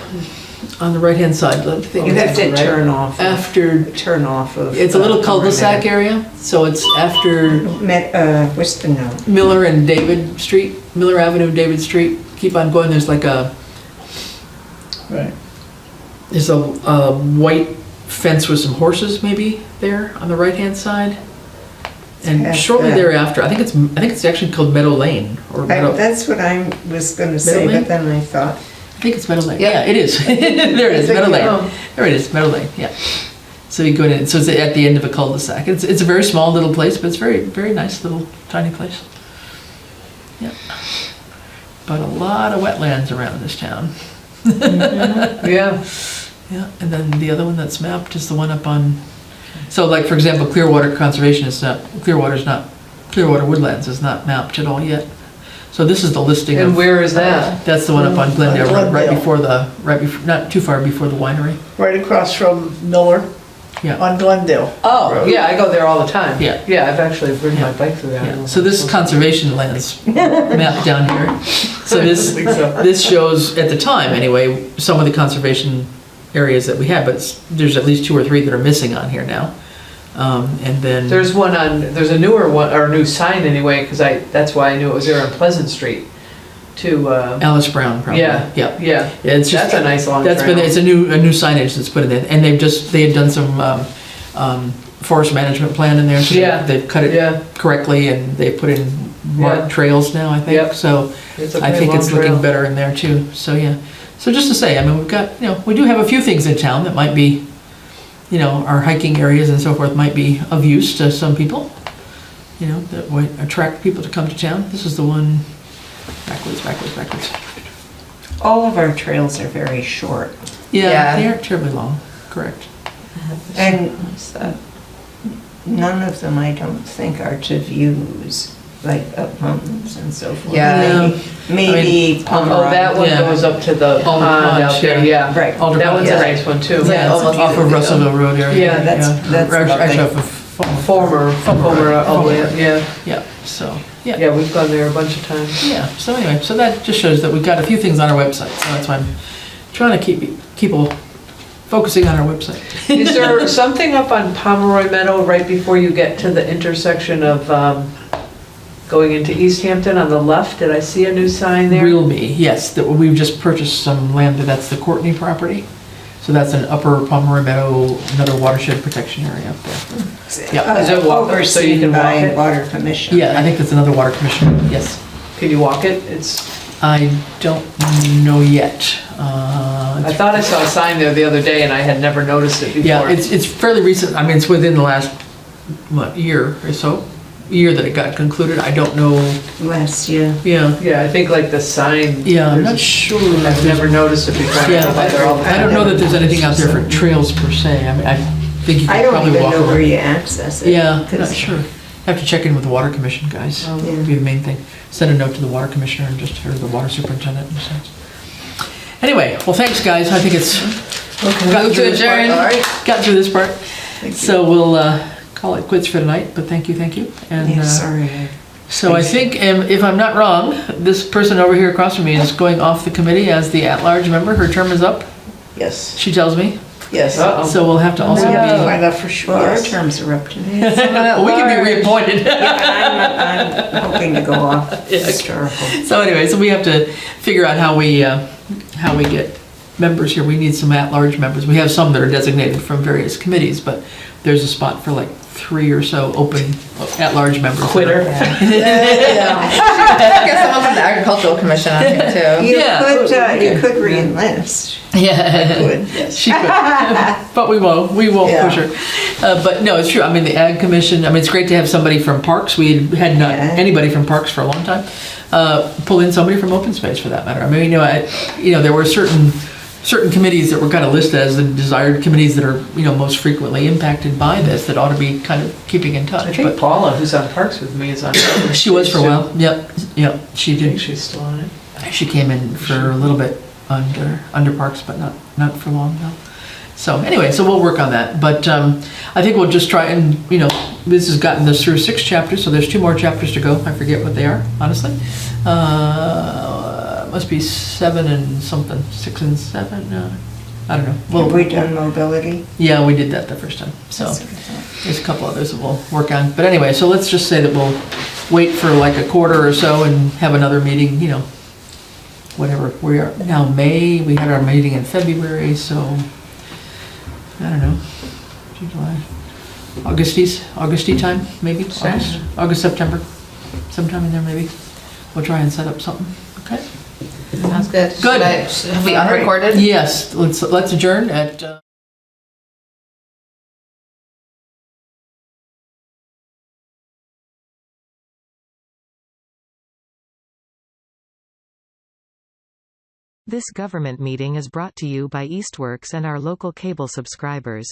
B: on the right-hand side, I think.
F: You have to
D: Right.
F: turn off.
B: After,
F: of.
B: it's a little cul-de-sac area, so it's after
F: What's the no?
B: Miller and David Street, Miller Avenue, David Street. Keep on going, there's like
E: Right.
B: there's a white fence with some horses maybe there on the right-hand side. And
F: Past
B: shortly
F: that.
B: thereafter, I think it's actually called Meadow Lane, or Meadow,
F: That's what I was gonna say,
B: Meadow Lane?
F: but then I thought,
B: I think it's Meadow Lane. Yeah, it is. There it is, Meadow Lane. There it is, Meadow Lane, yeah. So you go in, so it's at the end of a cul-de-sac. It's a very small little place, but it's very, very nice little tiny place. Yeah. But a lot of wetlands around this town.
D: Yeah.
B: Yeah, and then the other one that's mapped is the one up on, so like, for example, Clearwater Conservation is not, Clearwater Woodlands is not mapped at all yet. So this is the listing
D: And
B: of,
D: where is that?
B: that's the one up on Glendale Road, right
E: Glendale.
B: before, not too far before the winery.
E: Right across from Miller
B: Yeah.
E: on Glendale.
D: Oh, yeah, I go there all the time.
B: Yeah.
D: Yeah, I've actually ridden my bike through there.
B: Yeah, so this is conservation lands mapped down here. So this shows, at the time anyway, some of the conservation areas that we had, but there's at least 2 or 3 that are missing on here now. And then.
D: There's there's a newer one, or a new sign anyway, because that's why I knew it was there on Pleasant Street to,
B: Alice Brown, probably.
D: yeah,
B: Yeah.
D: yeah.
B: Yeah, it's just.
D: That's a nice long
B: That's been,
D: trail.
B: it's a new signage that's put in there, and they had done some, forest management plan in there, so
D: Yeah.
B: they've cut
D: Yeah.
B: it correctly, and they put in marked
D: Yeah.
B: trails now, I think,
D: Yep.
B: so.
D: It's a
B: I
D: pretty
B: think
D: long
B: it's looking
D: trail.
B: better in there too, so yeah. So just to say, I mean, we've got, we do have a few things in town that might be, our hiking areas and so forth might be of use to some people, that would attract people to come to town. This is the one, backwards.
F: all of our trails are very short.
B: Yeah,
C: Yeah.
B: they aren't terribly long, correct.
F: And
C: So,
F: none of them, I don't think, are to views, like up mountains and so forth.
C: Yeah.
F: Maybe
D: Oh, that one
B: Yeah.
D: goes up to the
B: Pond,
D: pond out there, yeah.
F: Right.
B: Alder
D: That
B: Pond,
D: one's a
B: yeah.
D: nice one too.
C: like
B: Yeah,
C: almost
B: off of
C: beautiful.
B: Russellville Road area.
F: Yeah, that's
B: Actually,
F: lovely.
B: off of
D: Former all the way up, yeah.
B: Yeah, so, yeah.
D: Yeah, we've gone there a bunch of times.
B: Yeah, so anyway, so that just shows that we've got a few things on our website, so that's why I'm trying to keep people focusing on our website.
D: Is there something up on Pomeroy Meadow right before you get to the intersection of going into East Hampton on the left? Did I see a new sign there?
B: Real Me, yes, that we've just purchased some land, that's the Courtney property. So that's an Upper Pomeroy Meadow, another watershed protection area up there. Yeah.
D: Is it walkable so you can
F: Overseen by
D: walk it?
F: Water Commission.
B: Yeah, I think that's another water commission, yes.
D: Can you walk it? It's,
B: I don't know yet.
D: I thought I saw a sign there the other day and I had never noticed it before.
B: Yeah, it's fairly recent, I mean, it's within the last, year or so? Year that it got concluded, I don't know,
F: Last year.
B: yeah.
D: Yeah, I think like the sign.
B: Yeah, I'm not sure.
D: I've never noticed it before. I
B: Yeah,
D: go by there all the
B: I don't
D: time.
B: know that there's anything out there for trails per se, I mean, I think you
F: I
B: could
F: don't
B: probably
F: even
B: walk
F: know where
B: around.
F: you access it.
B: Yeah, I'm not
F: 'cause-
B: sure. Have to check in with the water commission guys,
F: Yeah.
B: would be the main thing. Send a note to the water commissioner and just, or the water superintendent and so. Anyway, well, thanks, guys, I think it's. gotten
C: Move
B: through
C: to
B: this part.
C: adjourn.
B: All right, got through this part.
E: Thank you.
B: So we'll call it quits for tonight, but thank you. And
F: Yeah, sorry.
B: so I think, if I'm not wrong, this person over here across from me is going off the committee as the at-large member. Her term is up,
E: Yes,
B: she tells me.
E: yes.
D: Uh-oh.
B: So we'll have to also
E: We have to
B: be,
E: find out for sure,
F: Well, our
E: yes.
F: terms are up today.
B: well, we can be reappointed.
F: Yeah, I'm hoping to go off historical.
B: So anyway, so we have to figure out how we get members here. We need some at-large members. We have some that are designated from various committees, but there's a spot for like 3 or so open at-large members.
D: Quitter.
C: Get someone from the agricultural commission on here too.
F: You could re-enlist.
B: Yeah.
E: Good, yes.
B: She could, but we won't
E: Yeah.
B: push her. But no, it's true. I mean, the Ag Commission, I mean, it's great to have somebody from Parks. We had not
F: Yeah.
B: anybody from Parks for a long time. Pull in somebody from Open Space for that matter. I mean, there were certain committees that were kind of listed as the desired committees that are, most frequently impacted by this, that ought to be kind of keeping in
D: I
B: touch.
D: think
B: But
D: Paula, who's on Parks with me, is on.
B: she was for a while. Yep, she
D: I think
B: did.
D: she's still on it.
B: She came in for a little bit under Parks, but not for long, no. So anyway, so we'll work on that. But I think we'll just try and, this has gotten us through 6 chapters, so there's 2 more chapters to go. I forget what they are, honestly. Must be 7 and something, 6 and 7, I don't know.
F: Have we done mobility?
B: Yeah, we did that the first time, so
F: That's what I thought.
B: there's a couple others that we'll work on. But anyway, so let's just say that we'll wait for like a quarter or so and have another meeting, whatever. We are now May, we had our meeting in February, so I don't know, June, July, August-y time, maybe? August, September, sometime in there maybe. We'll try and set up something, okay?
C: Sounds good.
B: Good.
C: Have we unrecorded?
B: Yes, let's adjourn at.
A: This government meeting is brought to you by Eastworks and our local cable subscribers.